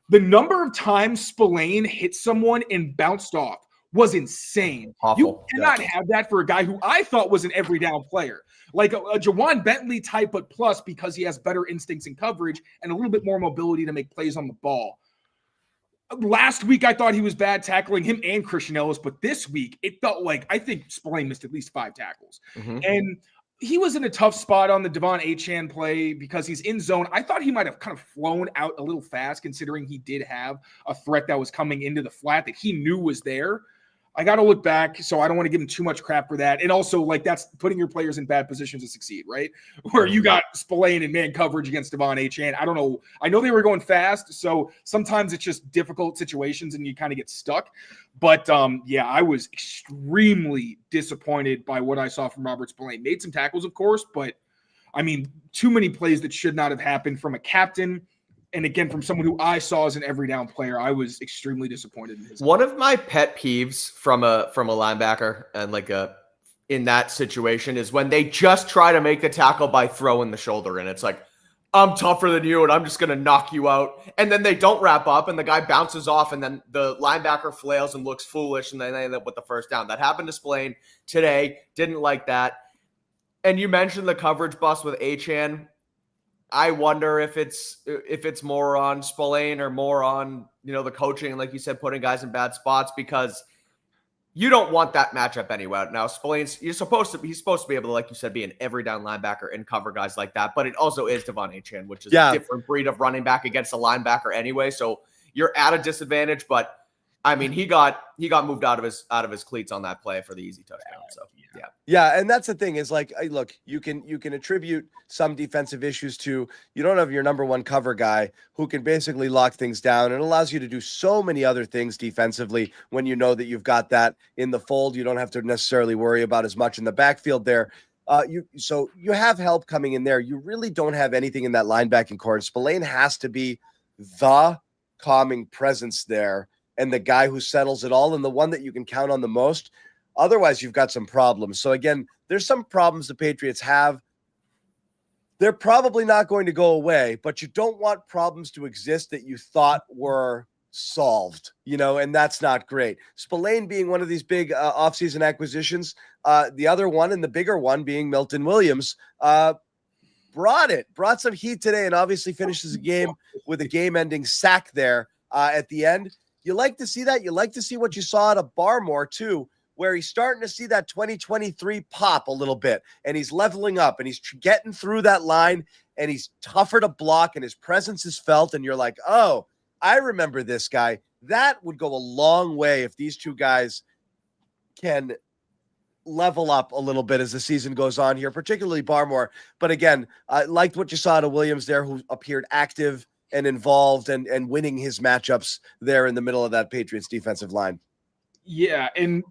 The number of times Spillane hit someone and bounced off was insane. Awful. You cannot have that for a guy who I thought was an every down player. Like a Jawan Bentley type, but plus because he has better instincts in coverage and a little bit more mobility to make plays on the ball. Last week, I thought he was bad tackling him and Christian Ellis, but this week, it felt like I think Spillane missed at least 5 tackles. Mm-hmm. And he was in a tough spot on the Devon Achane play because he's in zone. I thought he might have kind of flown out a little fast considering he did have a threat that was coming into the flat that he knew was there. I got to look back, so I don't want to give him too much crap for that. And also, like, that's putting your players in bad positions to succeed, right? Where you got Spillane in man coverage against Devon Achane. I don't know. I know they were going fast, so sometimes it's just difficult situations and you kind of get stuck. But, yeah, I was extremely disappointed by what I saw from Robert Spillane. Made some tackles, of course, but, I mean, too many plays that should not have happened from a captain. And again, from someone who I saw as an every down player, I was extremely disappointed in his. One of my pet peeves from a linebacker and like in that situation is when they just try to make the tackle by throwing the shoulder in. It's like, I'm tougher than you and I'm just going to knock you out. And then they don't wrap up and the guy bounces off and then the linebacker flails and looks foolish and then they end up with the first down. That happened to Spillane today. Didn't like that. And you mentioned the coverage bust with Achane. I wonder if it's more on Spillane or more on, the coaching, like you said, putting guys in bad spots because you don't want that matchup anyway. Now, Spillane's he's supposed to be able to, like you said, be an every down linebacker and cover guys like that. But it also is Devon Achane, which is a different breed of running back against a linebacker anyway. So you're at a disadvantage. But I mean, he got moved out of his cleats on that play for the easy touchdown. So yeah, and that's the thing is like, look, you can attribute some defensive issues to you don't have your number one cover guy who can basically lock things down and allows you to do so many other things defensively when you know that you've got that in the fold. You don't have to necessarily worry about as much in the backfield there. So you have help coming in there. You really don't have anything in that linebacking core. Spillane has to be the calming presence there and the guy who settles it all and the one that you can count on the most. Otherwise, you've got some problems. So again, there's some problems the Patriots have. They're probably not going to go away, but you don't want problems to exist that you thought were solved, and that's not great. Spillane being one of these big offseason acquisitions, the other one and the bigger one being Milton Williams, brought some heat today and obviously finishes the game with a game-ending sack there at the end. You like to see that. You like to see what you saw out of Barmore too, where he's starting to see that 2023 pop a little bit, and he's leveling up, and he's getting through that line, and he's tougher to block, and his presence is felt, and you're like, oh, I remember this guy. That would go a long way if these two guys can level up a little bit as the season goes on here, particularly Barmore. But again, I liked what you saw out of Williams there, who appeared active and involved and winning his matchups there in the middle of that Patriots defensive line. Yeah, and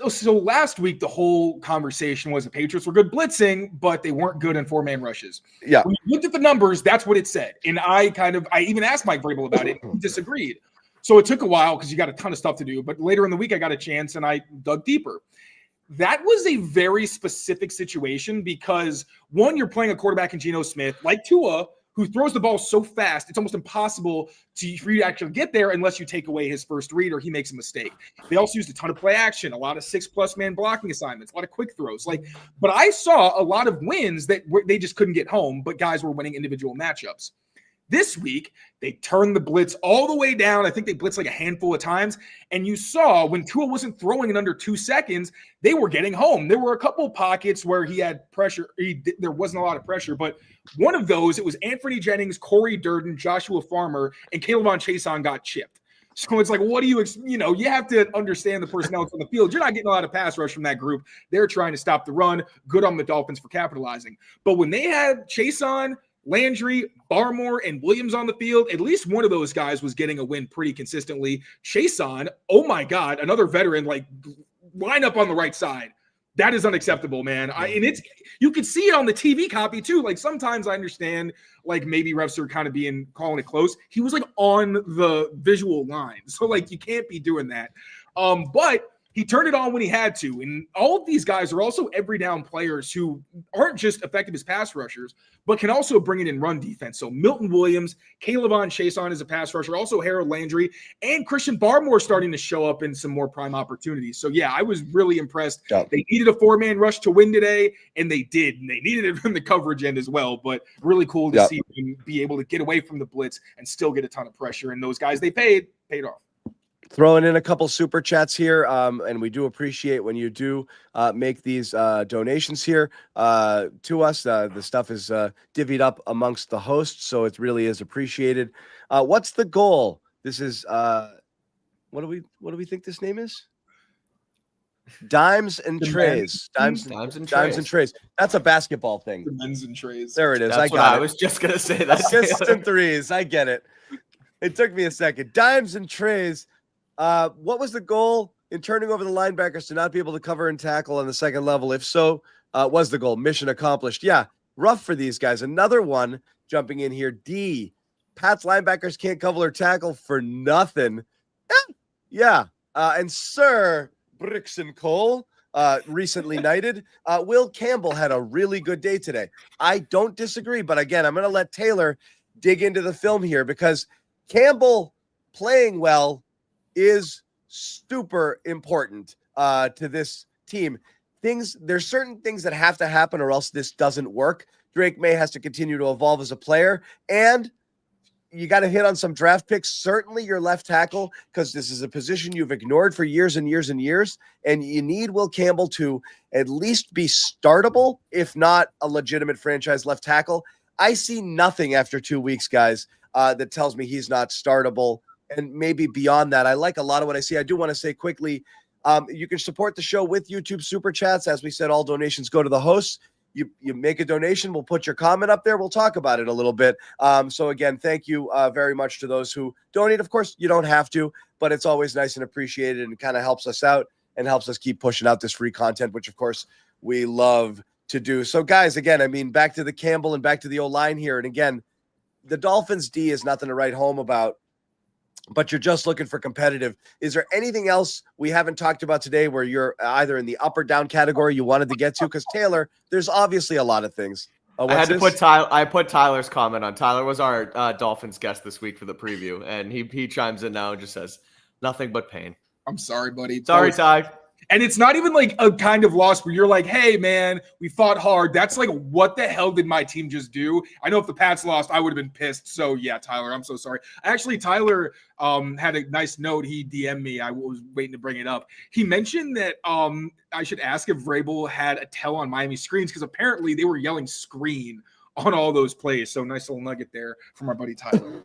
so last week the whole conversation was the Patriots were good blitzing, but they weren't good in 4-man rushes. Yeah. When you looked at the numbers, that's what it said. And I even asked Mike Vrabel about it. He disagreed. So it took a while because you got a ton of stuff to do. But later in the week, I got a chance and I dug deeper. that was a very specific situation because, one, you're playing a quarterback in Geno Smith, like Tua, who throws the ball so fast, it's almost impossible for you to actually get there unless you take away his first read or he makes a mistake. They also used a ton of play action, a lot of 6+ man blocking assignments, a lot of quick throws. But I saw a lot of wins that they just couldn't get home, but guys were winning individual matchups. This week, they turned the blitz all the way down. I think they blitzed like a handful of times. And you saw when Tua wasn't throwing in under 2 seconds, they were getting home. There were a couple of pockets where he had pressure. There wasn't a lot of pressure, but one of those, it was Anthony Jennings, Corey Durden, Joshua Farmer, and Caleb Chason got chipped. So it's like, what do you have to understand the personnel on the field. You're not getting a lot of pass rush from that group. They're trying to stop the run. Good on the Dolphins for capitalizing. But when they had Chason, Landry, Barmore, and Williams on the field, at least one of those guys was getting a win pretty consistently. Chason, oh my God, another veteran, line up on the right side. That is unacceptable, man. And you can see it on the TV copy too. Sometimes I understand, maybe refs are kind of calling it close. He was on the visual line, so you can't be doing that. But he turned it on when he had to. And all of these guys are also every down players who aren't just effective as pass rushers, but can also bring it in run defense. So Milton Williams, Caleb Chason is a pass rusher, also Harold Landry, and Christian Barmore starting to show up in some more prime opportunities. So yeah, I was really impressed. Yeah. They needed a 4-man rush to win today, and they did. And they needed it from the coverage end as well. But really cool to see them be able to get away from the blitz and still get a ton of pressure. And those guys they paid off. Throwing in a couple super chats here, and we do appreciate when you do make these donations here to us. The stuff is divvied up amongst the hosts, so it really is appreciated. What's the goal? This is what do we think this name is? Dimes and Trays. Dimes and Trays. That's a basketball thing. The men's and trays. There it is. That's I was just gonna say that. Assists and threes. I get it. It took me a second. Dimes and Trays. What was the goal in turning over the linebackers to not be able to cover and tackle on the second level? If so, was the goal? Mission accomplished. Yeah, rough for these guys. Another one jumping in here. D. Pat's linebackers can't cover or tackle for nothing. Yeah. And Sir Brixton Cole, recently knighted. Will Campbell had a really good day today. I don't disagree, but again, I'm going to let Taylor dig into the film here because Campbell playing well is super important to this team. There's certain things that have to happen or else this doesn't work. Drake Maye has to continue to evolve as a player, and you got to hit on some draft picks. Certainly your left tackle, because this is a position you've ignored for years and years and years, and you need Will Campbell to at least be startable, if not a legitimate franchise left tackle. I see nothing after 2 weeks, guys, that tells me he's not startable. And maybe beyond that, I like a lot of what I see. I do want to say quickly, you can support the show with YouTube Super Chats. As we said, all donations go to the hosts. You make a donation, we'll put your comment up there. We'll talk about it a little bit. So again, thank you very much to those who donate. Of course, you don't have to, but it's always nice and appreciated and kind of helps us out and helps us keep pushing out this free content, which of course we love to do. So guys, again, I mean, back to the Campbell and back to the O-line here. And again, the Dolphins D is nothing to write home about, but you're just looking for competitive. Is there anything else we haven't talked about today where you're either in the up or down category you wanted to get to? Because Taylor, there's obviously a lot of things. I put Tyler's comment on. Tyler was our Dolphins guest this week for the preview, and he chimes in now and just says, nothing but pain. I'm sorry, buddy. Sorry, Ty. And it's not even like a kind of loss where you're like, hey, man, we fought hard. That's like, what the hell did my team just do? I know if the Pats lost, I would have been pissed. So, yeah, Tyler, I'm so sorry. Actually, Tyler had a nice note. He DM'd me. I was waiting to bring it up. He mentioned that I should ask if Vrabel had a tell on Miami screens because apparently they were yelling screen on all those plays. So, nice little nugget there from our buddy Tyler.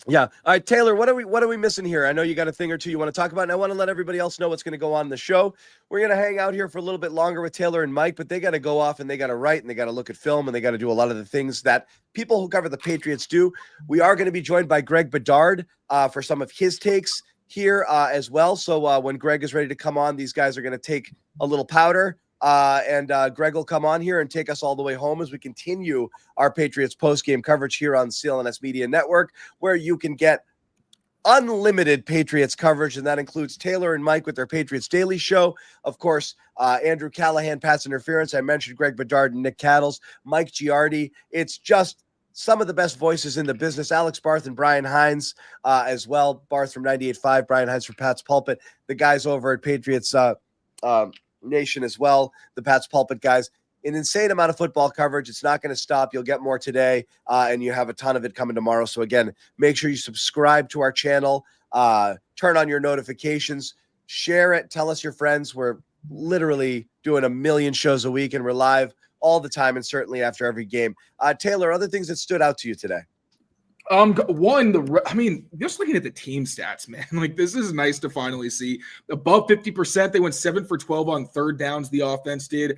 Yeah. All right, Taylor, what are we missing here? I know you got a thing or two you want to talk about, and I want to let everybody else know what's going to go on in the show. We're going to hang out here for a little bit longer with Taylor and Mike, but they got to go off and they got to write and they got to look at film and they got to do a lot of the things that people who cover the Patriots do. We are going to be joined by Greg Bedard for some of his takes here as well. So when Greg is ready to come on, these guys are going to take a little powder. And Greg will come on here and take us all the way home as we continue our Patriots post-game coverage here on CLNS Media Network, where you can get unlimited Patriots coverage, and that includes Taylor and Mike with their Patriots Daily Show. Of course, Andrew Callahan, Pass Interference. I mentioned Greg Bedard and Nick Cattles, Mike Giardi. It's just some of the best voices in the business. Alex Barth and Brian Hines as well. Barth from 98.5, Brian Hines from Pat's Pulpit. The guys over at Patriots Nation as well, the Pat's Pulpit guys. An insane amount of football coverage. It's not going to stop. You'll get more today, and you have a ton of it coming tomorrow. So again, make sure you subscribe to our channel, turn on your notifications, share it, tell us your friends. We're literally doing a million shows a week, and we're live all the time, and certainly after every game. Taylor, other things that stood out to you today? Just looking at the team stats, man, like this is nice to finally see. Above 50%, they went 7 for 12 on third downs. The offense did.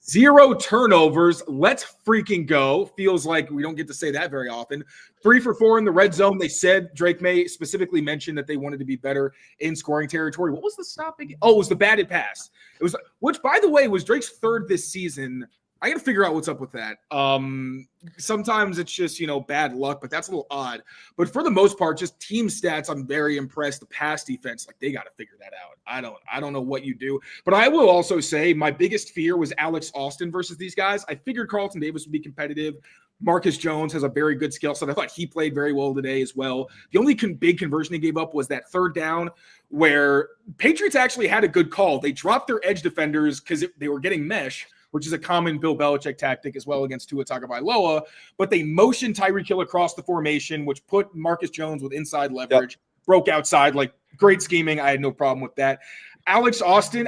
0 turnovers. Let's freaking go. Feels like we don't get to say that very often. 3 for 4 in the red zone. They said Drake Maye specifically mentioned that they wanted to be better in scoring territory. What was the stopping? Oh, it was the batted pass. It was, which by the way was Drake's third this season. I got to figure out what's up with that. Sometimes it's just, bad luck, but that's a little odd. But for the most part, just team stats, I'm very impressed. The pass defense, like they got to figure that out. I don't know what you do. But I will also say my biggest fear was Alex Austin versus these guys. I figured Carlton Davis would be competitive. Marcus Jones has a very good skill set. I thought he played very well today as well. The only big conversion he gave up was that third down where Patriots actually had a good call. They dropped their edge defenders because they were getting mesh, which is a common Bill Belichick tactic as well against Tua Tagovailoa, but they motioned Tyreek Hill across the formation, which put Marcus Jones with inside leverage, broke outside, like great scheming. I had no problem with that. Alex Austin,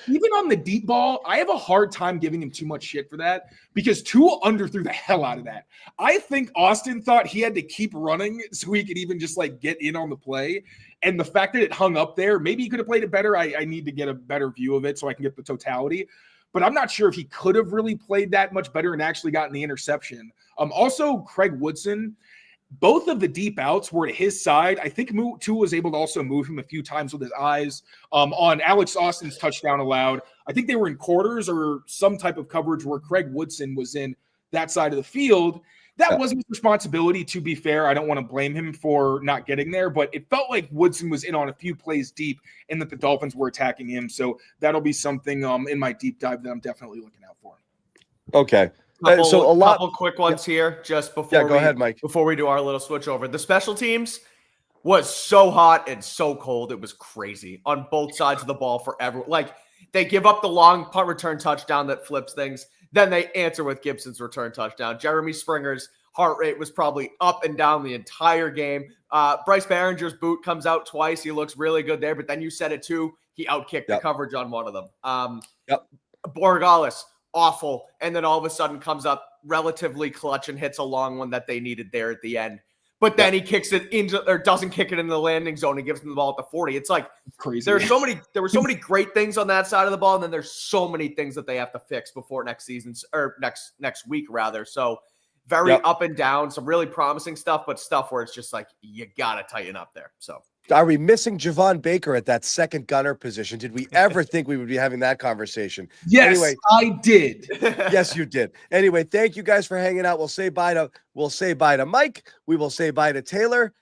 even on the deep ball, I have a hard time giving him too much shit for that because Tua underthrew the hell out of that. I think Austin thought he had to keep running so he could even just get in on the play. And the fact that it hung up there, maybe he could have played it better. I need to get a better view of it so I can get the totality. But I'm not sure if he could have really played that much better and actually gotten the interception. Also, Craig Woodson, both of the deep outs were to his side. I think Tua was able to also move him a few times with his eyes. On Alex Austin's touchdown allowed, I think they were in quarters or some type of coverage where Craig Woodson was in that side of the field. That wasn't his responsibility, to be fair. I don't want to blame him for not getting there, but it felt like Woodson was in on a few plays deep and that the Dolphins were attacking him. So that'll be something in my deep dive that I'm definitely looking out for. Okay. Couple quick ones here just before go ahead, Mike. Before we do our little switch over. The special teams was so hot and so cold. It was crazy on both sides of the ball for everyone. Like they give up the long punt return touchdown that flips things. Then they answer with Gibson's return touchdown. Jeremy Springer's heart rate was probably up and down the entire game. Bryce Behringer's boot comes out twice. He looks really good there, but then you said it too. He outkicked the coverage on one of them. Borregales, awful. And then all of a sudden comes up relatively clutch and hits a long one that they needed there at the end. But then he kicks it into, or doesn't kick it in the landing zone. He gives them the ball at the 40. It's like crazy. There were so many great things on that side of the ball, and then there's so many things that they have to fix before next season or next week rather. So very up and down, some really promising stuff, but stuff where it's just like you gotta tighten up there. So are we missing Javon Baker at that second gunner position? Did we ever think we would be having that conversation? Yes, anyway, I did. Yes, you did. Anyway, thank you guys for hanging out. We'll say bye to Mike. We will say bye to Taylor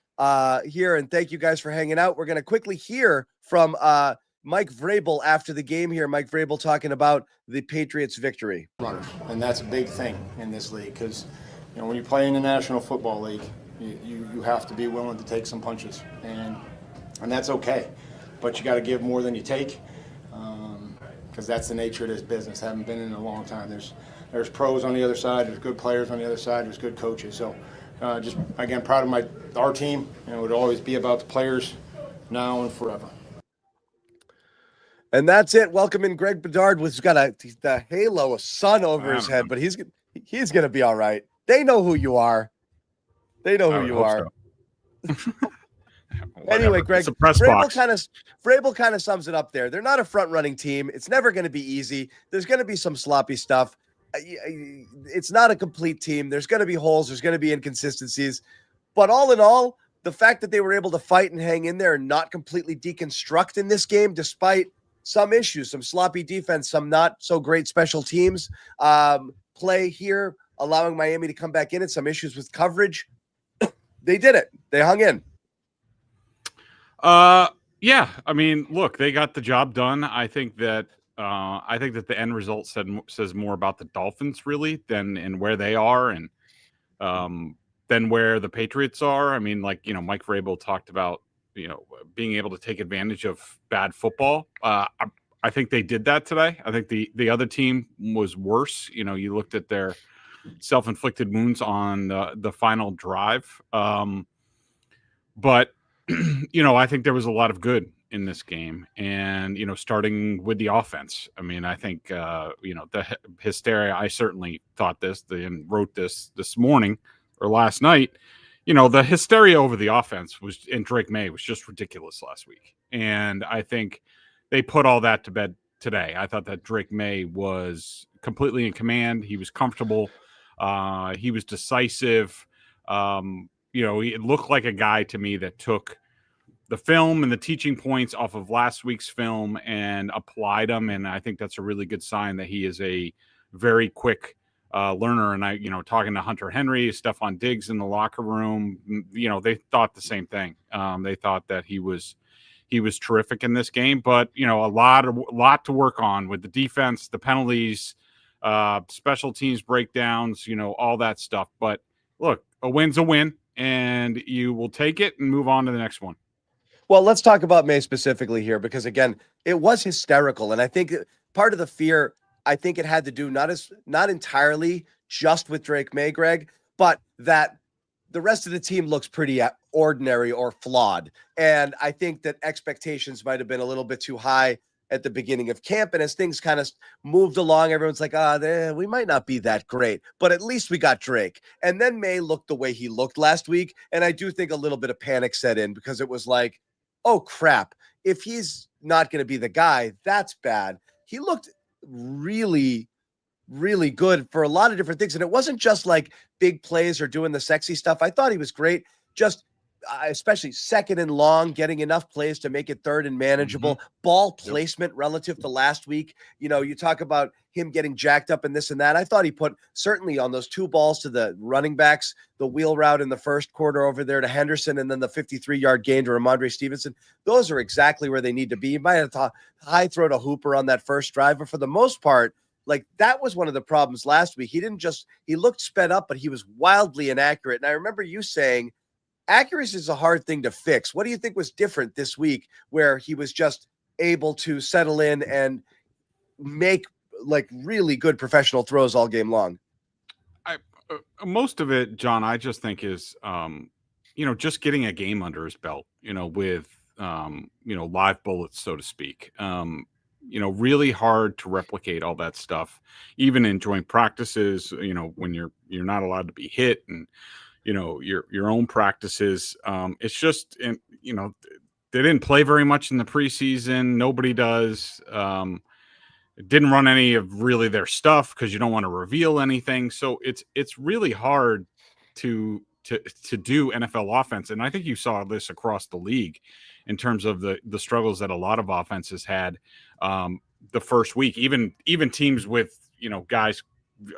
here, and thank you guys for hanging out. We're going to quickly hear from Mike Vrabel after the game here. Mike Vrabel talking about the Patriots' victory. And that's a big thing in this league because when you play in the National Football League, you have to be willing to take some punches, and that's okay. But you got to give more than you take because that's the nature of this business. Haven't been in a long time. There's pros on the other side. There's good players on the other side. There's good coaches. So just again, proud of our team. It would always be about the players now and forever. And that's it. Welcome in Greg Bedard, who's got the halo of sun over his head, but he's going to be all right. They know who you are. They know who you are. So. Anyway, Greg, Vrabel kind of sums it up there. They're not a front-running team. It's never going to be easy. There's going to be some sloppy stuff. It's not a complete team. There's going to be holes. There's going to be inconsistencies. But all in all, the fact that they were able to fight and hang in there and not completely deconstruct in this game, despite some issues, some sloppy defense, some not so great special teams play here, allowing Miami to come back in and some issues with coverage. They did it. They hung in. Yeah. I mean, look, they got the job done. I think that the end result says more about the Dolphins really than where they are and than where the Patriots are. I mean, like, Mike Vrabel talked about, being able to take advantage of bad football. I think they did that today. I think the other team was worse. You looked at their self-inflicted wounds on the final drive. But I think there was a lot of good in this game, and starting with the offense. I mean, I think the hysteria. I certainly thought this and wrote this morning or last night. The hysteria over the offense and Drake Maye was just ridiculous last week, and I think they put all that to bed today. I thought that Drake Maye was completely in command. He was comfortable. He was decisive. It looked like a guy to me that took the film and the teaching points off of last week's film and applied them. And I think that's a really good sign that he is a very quick learner. And talking to Hunter Henry, Stephon Diggs in the locker room, they thought the same thing. They thought that he was terrific in this game, but a lot to work on with the defense, the penalties, special teams breakdowns, all that stuff. But look, a win's a win, and you will take it and move on to the next one. Well, let's talk about Maye specifically here, because again, it was hysterical. And I think part of the fear, I think it had to do not entirely just with Drake Maye, Greg, but that the rest of the team looks pretty ordinary or flawed. And I think that expectations might have been a little bit too high at the beginning of camp. And as things kind of moved along, everyone's like, we might not be that great, but at least we got Drake. And then Maye looked the way he looked last week. And I do think a little bit of panic set in, because it was like, oh crap, if he's not going to be the guy, that's bad. He looked really, really good for a lot of different things. And it wasn't just like big plays or doing the sexy stuff. I thought he was great. Just especially second and long, getting enough plays to make it third and manageable. Ball placement relative to last week. You talk about him getting jacked up and this and that. I thought he put certainly on those 2 balls to the running backs, the wheel route in the first quarter over there to Henderson, and then the 53-yard gain to Rhamondre Stevenson. Those are exactly where they need to be. You might have to high throw to Hooper on that first drive, but for the most part, like, that was one of the problems last week. He looked sped up, but he was wildly inaccurate. And I remember you saying, accuracy is a hard thing to fix. What do you think was different this week, where he was just able to settle in and make like really good professional throws all game long? Most of it, John, I just think is, just getting a game under his belt, with, live bullets, so to speak. Really hard to replicate all that stuff, even in joint practices, when you're not allowed to be hit, and your own practices. It's just, they didn't play very much in the preseason. Nobody does. Didn't run any of really their stuff because you don't want to reveal anything. So it's really hard to do NFL offense. And I think you saw this across the league in terms of the struggles that a lot of offenses had the first week, even teams with, guys,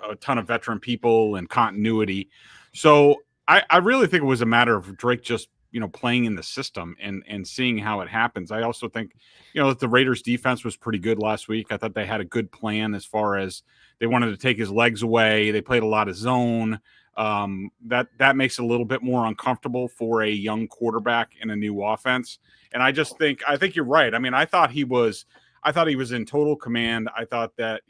a ton of veteran people and continuity. So I really think it was a matter of Drake just, playing in the system and seeing how it happens. I also think, that the Raiders defense was pretty good last week. I thought they had a good plan as far as they wanted to take his legs away. They played a lot of zone. That makes it a little bit more uncomfortable for a young quarterback in a new offense. And I think you're right. I mean, I thought he was in total command. I thought that,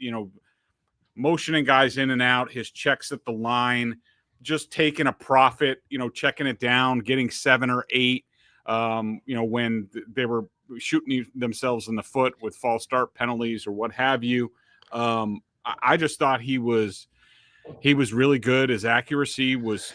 motioning guys in and out, his checks at the line, just taking a profit, checking it down, getting 7 or 8, when they were shooting themselves in the foot with false start penalties or what have you. I just thought he was really good. His accuracy was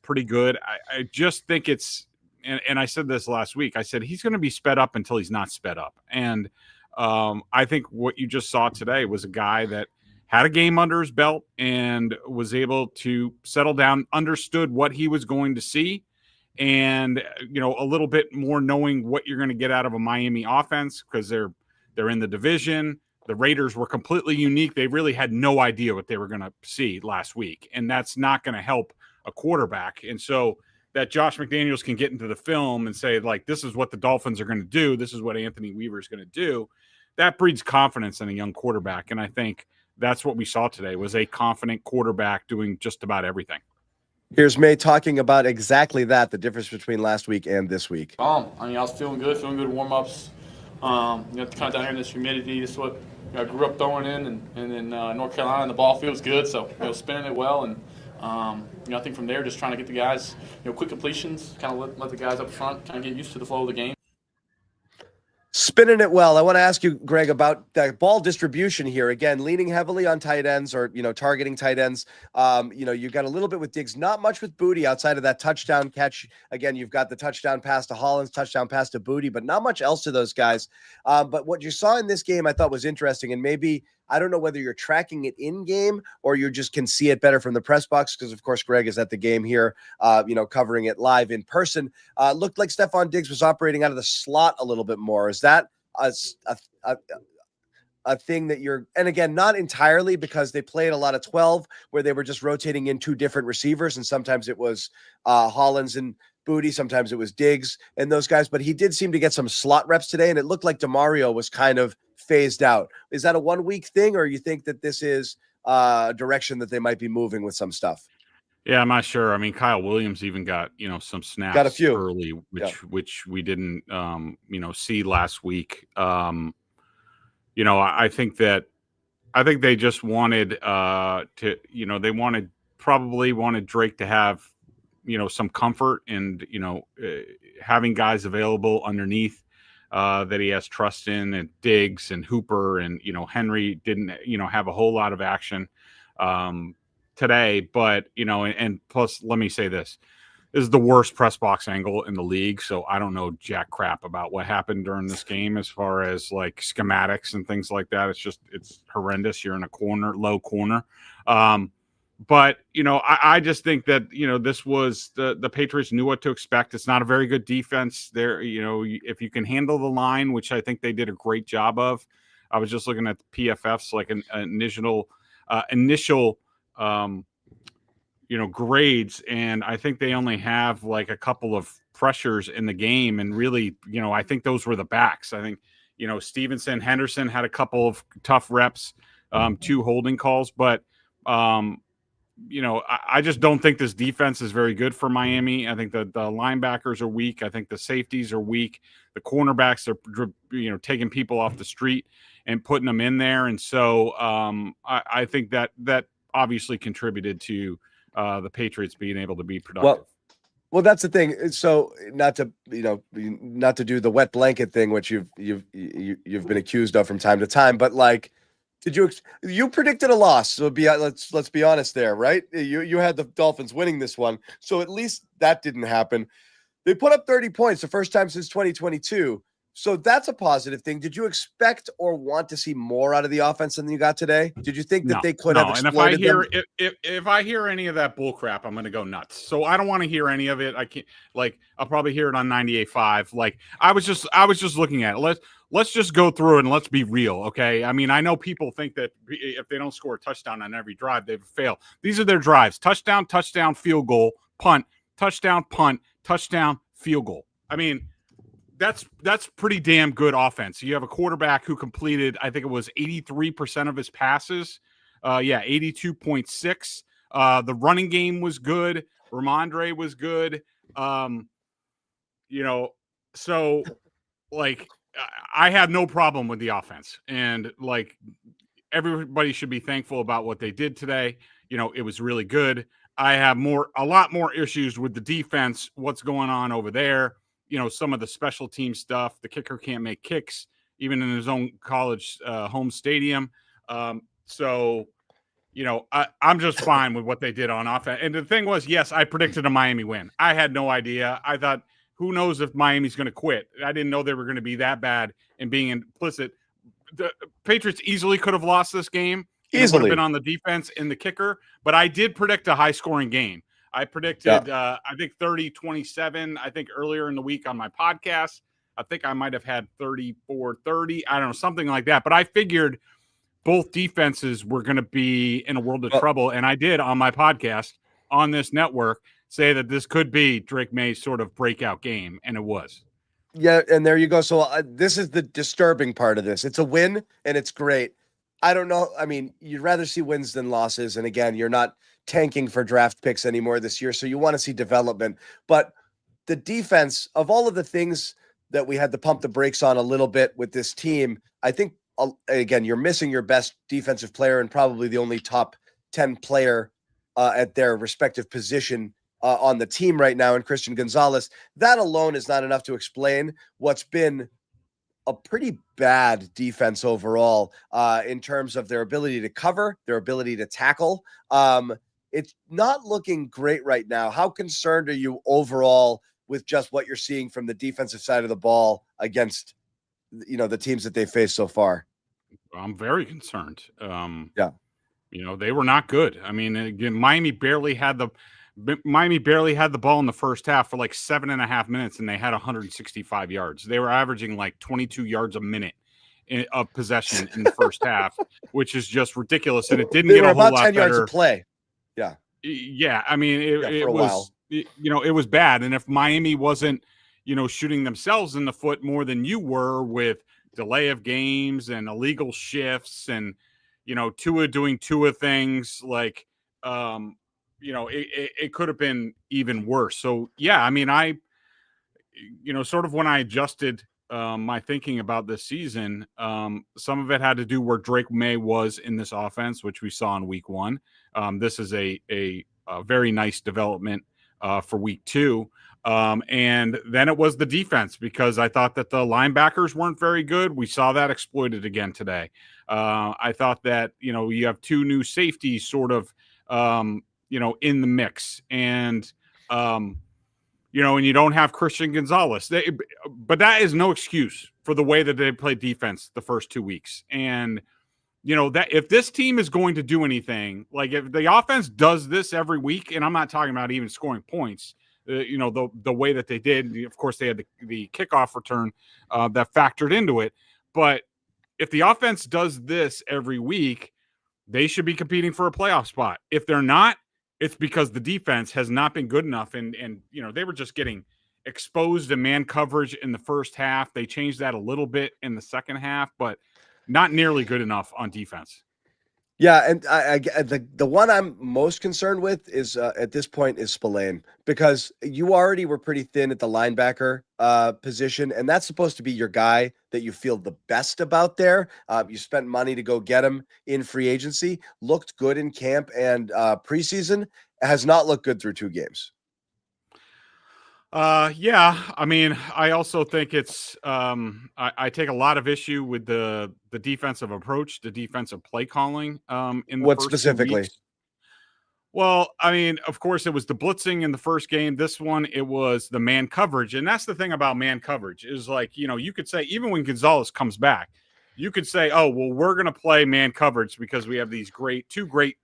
pretty good. I just think it's, and I said this last week, I said he's going to be sped up until he's not sped up. And I think what you just saw today was a guy that had a game under his belt and was able to settle down, understood what he was going to see, and, a little bit more knowing what you're going to get out of a Miami offense, because they're in the division. The Raiders were completely unique. They really had no idea what they were going to see last week, and that's not going to help a quarterback. And so that Josh McDaniels can get into the film and say, like, this is what the Dolphins are going to do. This is what Anthony Weaver is going to do. That breeds confidence in a young quarterback. And I think that's what we saw today, was a confident quarterback doing just about everything. Here's Maye talking about exactly that, the difference between last week and this week. I mean, I was feeling good warm-ups. Kind of down here in this humidity, this is what I grew up throwing in, and then North Carolina, and the ball feels good, so spinning it well, and I think from there, just trying to get the guys, quick completions, kind of let the guys up front kind of get used to the flow of the game. Spinning it well. I want to ask you, Greg, about the ball distribution here. Again, leaning heavily on tight ends, or targeting tight ends. You got a little bit with Diggs, not much with Booty outside of that touchdown catch. Again, you've got the touchdown pass to Hollins, touchdown pass to Booty, but not much else to those guys. But what you saw in this game, I thought was interesting, and maybe I don't know whether you're tracking it in game or you just can see it better from the press box, because of course Greg is at the game here, covering it live in person. Looked like Stephon Diggs was operating out of the slot a little bit more. Is that a thing that you're, and again, not entirely, because they played a lot of 12 where they were just rotating in two different receivers, and sometimes it was Hollins and Booty, sometimes it was Diggs and those guys, but he did seem to get some slot reps today, and it looked like DeMario was kind of phased out. Is that a 1 week thing, or you think that this is a direction that they might be moving with some stuff? Yeah, I'm not sure. I mean, Kyle Williams even got, some snaps got a few early, which we didn't, see last week. I think they just wanted probably wanted Drake to have, some comfort and, having guys available underneath that he has trust in, and Diggs and Hooper, and, Henry didn't, have a whole lot of action today, but, and plus, let me say this is the worst press box angle in the league. So I don't know jack crap about what happened during this game as far as like schematics and things like that. It's horrendous. You're in a corner, low corner. But, I just think that, this was the Patriots knew what to expect. It's not a very good defense there. If you can handle the line, which I think they did a great job of. I was just looking at the PFF's like an initial grades, and I think they only have like a couple of pressures in the game, and really, I think those were the backs. I think, Stevenson, Henderson had a couple of tough reps, 2 holding calls, but I just don't think this defense is very good for Miami. I think the linebackers are weak. I think the safeties are weak. The cornerbacks are, taking people off the street and putting them in there, and so I think that obviously contributed to the Patriots being able to be productive. Well, that's the thing. So not to do the wet blanket thing, which you've been accused of from time to time, but like, did you predicted a loss? So let's be honest there, right? You had the Dolphins winning this one, so at least that didn't happen. They put up 30 points, the first time since 2022. So that's a positive thing. Did you expect or want to see more out of the offense than you got today? Did you think that they could have exploited them? And if I hear any of that bull crap, I'm going to go nuts. So I don't want to hear any of it. I can't, I'll probably hear it on 98.5. I was just looking at it. Let's just go through it and let's be real. Okay. I mean, I know people think that if they don't score a touchdown on every drive, they've failed. These are their drives: touchdown, field goal, punt, touchdown, field goal. I mean, that's pretty damn good offense. You have a quarterback who completed, I think it was 83% of his passes. 82.6. The running game was good. Rhamondre was good. So I had no problem with the offense, and everybody should be thankful about what they did today. It was really good. I have a lot more issues with the defense. What's going on over there? Some of the special team stuff. The kicker can't make kicks, even in his own college home stadium. I'm just fine with what they did on offense. And the thing was, yes, I predicted a Miami win. I had no idea. I thought, who knows if Miami's going to quit? I didn't know they were going to be that bad and being implicit. The Patriots easily could have lost this game. It would have been on the defense and the kicker. But I did predict a high-scoring game. I predicted, I think 30-27, I think earlier in the week on my podcast. I think I might have had 34-30. I don't know, something like that. But I figured both defenses were going to be in a world of trouble. And I did on my podcast on this network say that this could be Drake Maye's sort of breakout game, and it was. Yeah, and there you go. So this is the disturbing part of this. It's a win, and it's great. I don't know. I mean, you'd rather see wins than losses. And again, you're not tanking for draft picks anymore this year, so you want to see development. But the defense, of all of the things that we had to pump the brakes on a little bit with this team, I think, again, you're missing your best defensive player and probably the only top 10 player at their respective position on the team right now in Christian Gonzalez. That alone is not enough to explain what's been a pretty bad defense overall in terms of their ability to cover, their ability to tackle. It's not looking great right now. How concerned are you overall with just what you're seeing from the defensive side of the ball against, the teams that they faced so far? I'm very concerned. Yeah. They were not good. I mean, again, Miami barely had the ball in the first half for like 7.5 minutes, and they had 165 yards. They were averaging like 22 yards a minute of possession in the first half, which is just ridiculous. And it didn't get a whole lot better. 10 yards of play. Yeah. Yeah. I mean, it for a was, it was bad. And if Miami wasn't, shooting themselves in the foot more than you were with delay of games and illegal shifts and, Tua doing Tua things like, it could have been even worse. So, yeah, I mean, sort of when I adjusted my thinking about this season, some of it had to do where Drake Maye was in this offense, which we saw in week 1. This is a very nice development for week 2. And then it was the defense, because I thought that the linebackers weren't very good. We saw that exploited again today. I thought that, you have 2 new safeties sort of, in the mix, and, and you don't have Christian Gonzalez. But that is no excuse for the way that they played defense the first 2 weeks. And, that if this team is going to do anything, like if the offense does this every week, and I'm not talking about even scoring points, the way that they did, of course, they had the kickoff return that factored into it. But if the offense does this every week, they should be competing for a playoff spot. If they're not, it's because the defense has not been good enough. And they were just getting exposed to man coverage in the first half. They changed that a little bit in the second half, but not nearly good enough on defense. Yeah, and the one I'm most concerned with is at this point is Spillane, because you already were pretty thin at the linebacker position, and that's supposed to be your guy that you feel the best about there. You spent money to go get him in free agency, looked good in camp and preseason, has not looked good through 2 games. Yeah, I mean, I also think it's I take a lot of issue with the defensive approach, the defensive play calling in the What first 2 specifically? weeks. Well, I mean, of course, it was the blitzing in the first game. This one, it was the man coverage. And that's the thing about man coverage is, like, you could say, even when Gonzalez comes back, you could say, oh, well, we're going to play man coverage because we have these 2 great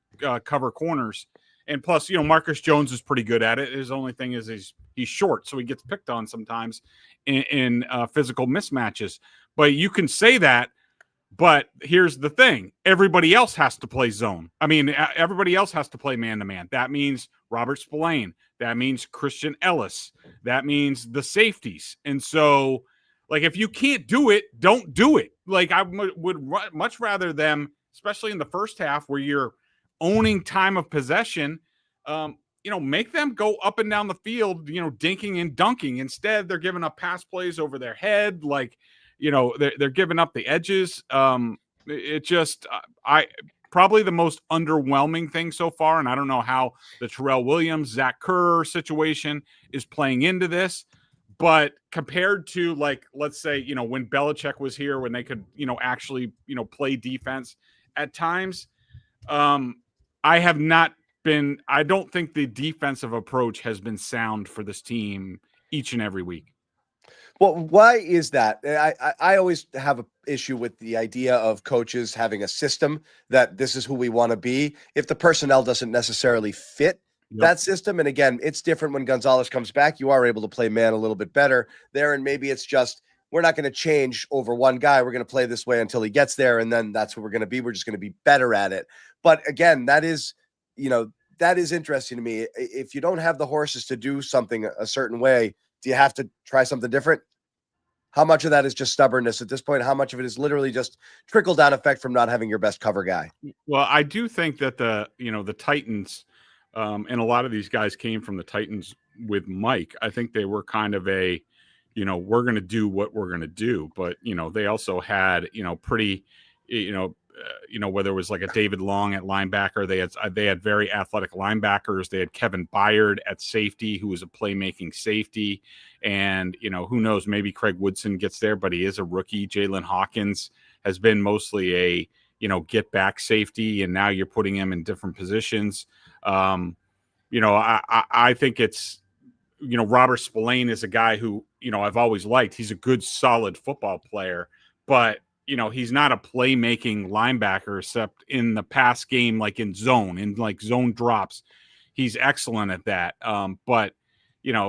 cover corners. And plus, Marcus Jones is pretty good at it. His only thing is he's short, so he gets picked on sometimes in physical mismatches. But you can say that, but here's the thing. Everybody else has to play zone. I mean, everybody else has to play man-to-man. That means Robert Spillane. That means Christian Ellis. That means the safeties. And so, like, if you can't do it, don't do it. Like, I would much rather them, especially in the first half where you're owning time of possession, make them go up and down the field, dinking and dunking. Instead, they're giving up pass plays over their head. Like, they're giving up the edges. It just, probably the most underwhelming thing so far. And I don't know how the Terrell Williams, Zach Kerr situation is playing into this, but compared to, like, let's say, when Belichick was here, when they could, actually, play defense at times, I don't think the defensive approach has been sound for this team each and every week. Well, why is that? I always have an issue with the idea of coaches having a system that this is who we want to be if the personnel doesn't necessarily fit that system. And again, it's different when Gonzalez comes back. You are able to play man a little bit better there, and maybe it's just we're not going to change over one guy. We're going to play this way until he gets there, and then that's what we're going to be. We're just going to be better at it. But again, that is, that is interesting to me. If you don't have the horses to do something a certain way, do you have to try something different? How much of that is just stubbornness at this point? How much of it is literally just trickle down effect from not having your best cover guy? Well, I do think that the Titans, and a lot of these guys came from the Titans with Mike. I think they were kind of a, we're going to do what we're going to do. But, they also had, pretty, whether it was like a David Long at linebacker, they had very athletic linebackers. They had Kevin Byard at safety, who was a playmaking safety. And, who knows, maybe Craig Woodson gets there, but he is a rookie. Jalen Hawkins has been mostly a, get back safety, and now you're putting him in different positions. I think it's, Robert Spillane is a guy who, I've always liked. He's a good, solid football player, but, he's not a playmaking linebacker except in the pass game, like in zone drops. He's excellent at that. But,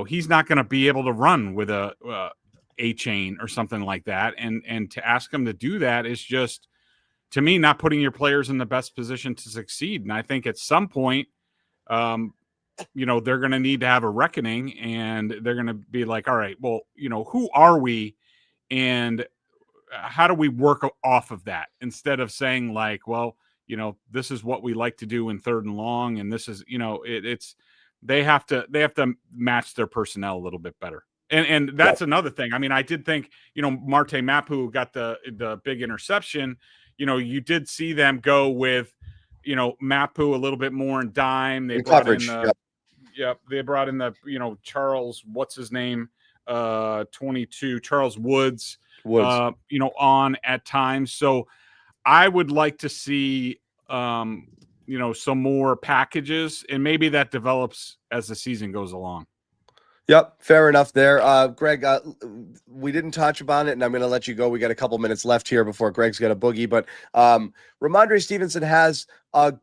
he's not going to be able to run with a chain or something like that. And to ask him to do that is just, to me, not putting your players in the best position to succeed. And I think at some point, they're going to need to have a reckoning, and they're going to be like, all right, well, who are we? And how do we work off of that, instead of saying like, well, this is what we like to do in 3rd and long. And this is, they have to match their personnel a little bit better. And that's another thing. I mean, I did think, Marte Mapu got the big interception. You did see them go with, Mapu a little bit more in dime. They brought coverage. They brought in the, Charles, what's his name? 22, Charles Woods. On at times. So I would like to see, some more packages, and maybe that develops as the season goes along. Yep, fair enough there. Greg, we didn't touch upon it, and I'm going to let you go. We got a couple minutes left here before Greg's got a boogie, but Rhamondre Stevenson has a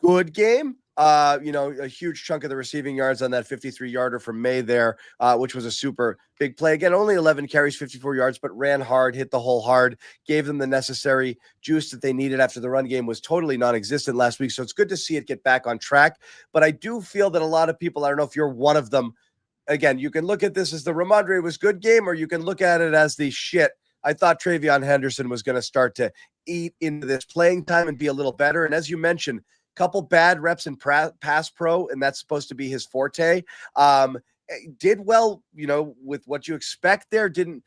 good game. A huge chunk of the receiving yards on that 53-yarder from Maye there, which was a super big play. Again, only 11 carries, 54 yards, but ran hard, hit the hole hard, gave them the necessary juice that they needed after the run game was totally non-existent last week. So it's good to see it get back on track. But I do feel that a lot of people, I don't know if you're one of them, again, you can look at this as the Rhamondre was good game, or you can look at it as the shit. I thought TreVeyon Henderson was going to start to eat into this playing time and be a little better. And as you mentioned, couple bad reps in pass pro, and that's supposed to be his forte. Did well, with what you expect there. Didn't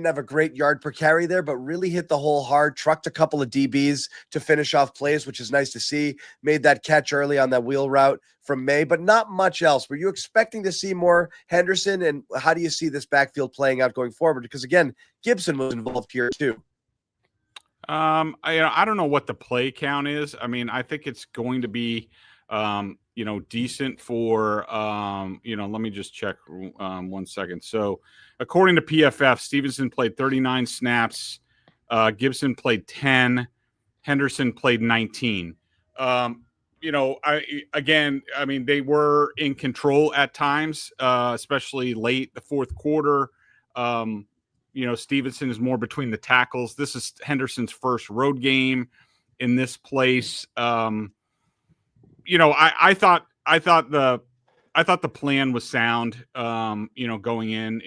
have a great yard per carry there, but really hit the hole hard, trucked a couple of DBs to finish off plays, which is nice to see. Made that catch early on that wheel route from Maye, but not much else. Were you expecting to see more Henderson, and how do you see this backfield playing out going forward? Because again, Gibson was involved here too. I don't know what the play count is. I mean, I think it's going to be, decent for, let me just check 1 second. So according to PFF, Stevenson played 39 snaps. Gibson played 10. Henderson played 19. They were in control at times, especially late the 4th quarter. Stevenson is more between the tackles. This is Henderson's first road game in this place. I thought the plan was sound. Going in,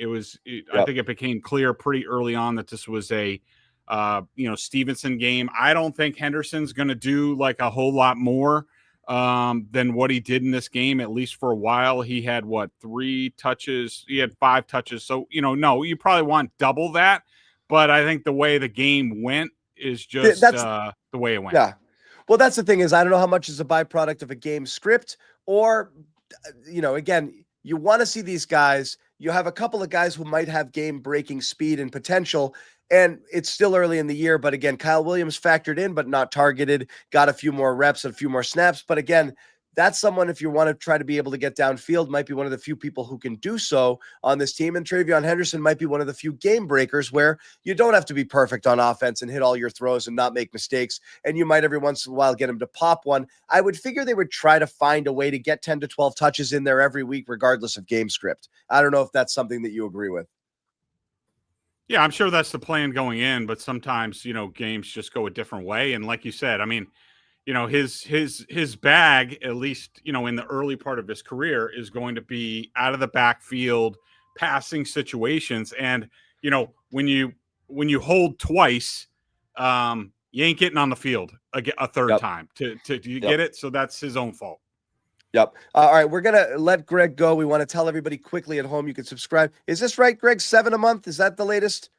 I think it became clear pretty early on that this was a, Stevenson game. I don't think Henderson's going to do like a whole lot more than what he did in this game, at least for a while. He had 3 touches. He had 5 touches. So, no, you probably want double that. But I think the way the game went is just the way it went. Yeah. Well, that's the thing is, I don't know how much is a byproduct of a game script or, again, you want to see these guys. You have a couple of guys who might have game breaking speed and potential. And it's still early in the year, but again, Kyle Williams factored in, but not targeted, got a few more reps, a few more snaps. But again, that's someone, if you want to try to be able to get downfield, might be one of the few people who can do so on this team. And TreVeyon Henderson might be one of the few game breakers where you don't have to be perfect on offense and hit all your throws and not make mistakes. And you might every once in a while get him to pop one. I would figure they would try to find a way to get 10 to 12 touches in there every week, regardless of game script. I don't know if that's something that you agree with. Yeah, I'm sure that's the plan going in, but sometimes, games just go a different way. And like you said, I mean, his bag, at least, in the early part of his career, is going to be out of the backfield passing situations. And, when you hold twice, you ain't getting on the field a third time to get it. So that's his own fault. Yep. All right. We're going to let Greg go. We want to tell everybody quickly at home, you can subscribe. Is this right, Greg? $7 a month? Is that the latest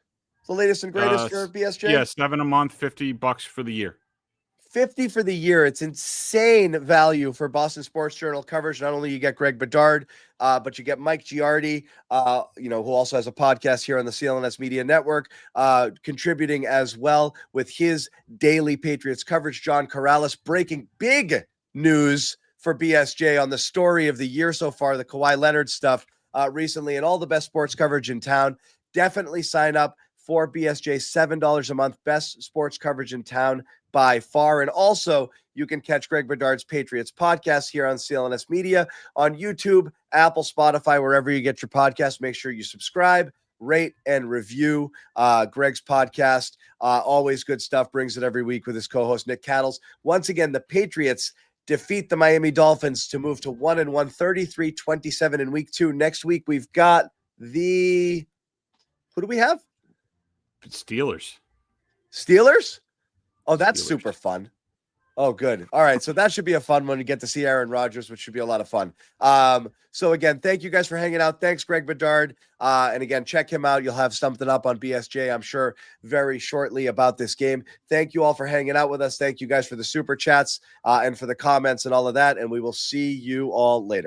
and greatest for BSJ? Yeah. $7 a month, $50 for the year. 50 for the year. It's insane value for Boston Sports Journal coverage. Not only you get Greg Bedard, but you get Mike Giardi, who also has a podcast here on the CLNS Media Network, contributing as well with his daily Patriots coverage. John Corrales breaking big news for BSJ on the story of the year so far, the Kawhi Leonard stuff recently, and all the best sports coverage in town. Definitely sign up for BSJ, $7 a month, best sports coverage in town by far. And also, you can catch Greg Bedard's Patriots podcast here on CLNS Media on YouTube, Apple, Spotify, wherever you get your podcast. Make sure you subscribe, rate, and review Greg's podcast. Always good stuff. Brings it every week with his co-host, Nick Cattles. Once again, the Patriots defeat the Miami Dolphins to move to 1-1, 33-27 in week 2. Next week, we've got who do we have? Steelers. Oh, that's super fun. Oh, good. All right. So that should be a fun one to get to see Aaron Rodgers, which should be a lot of fun. So again, thank you guys for hanging out. Thanks, Greg Bedard. And again, check him out. You'll have something up on BSJ, I'm sure, very shortly about this game. Thank you all for hanging out with us. Thank you guys for the super chats and for the comments and all of that. And we will see you all later.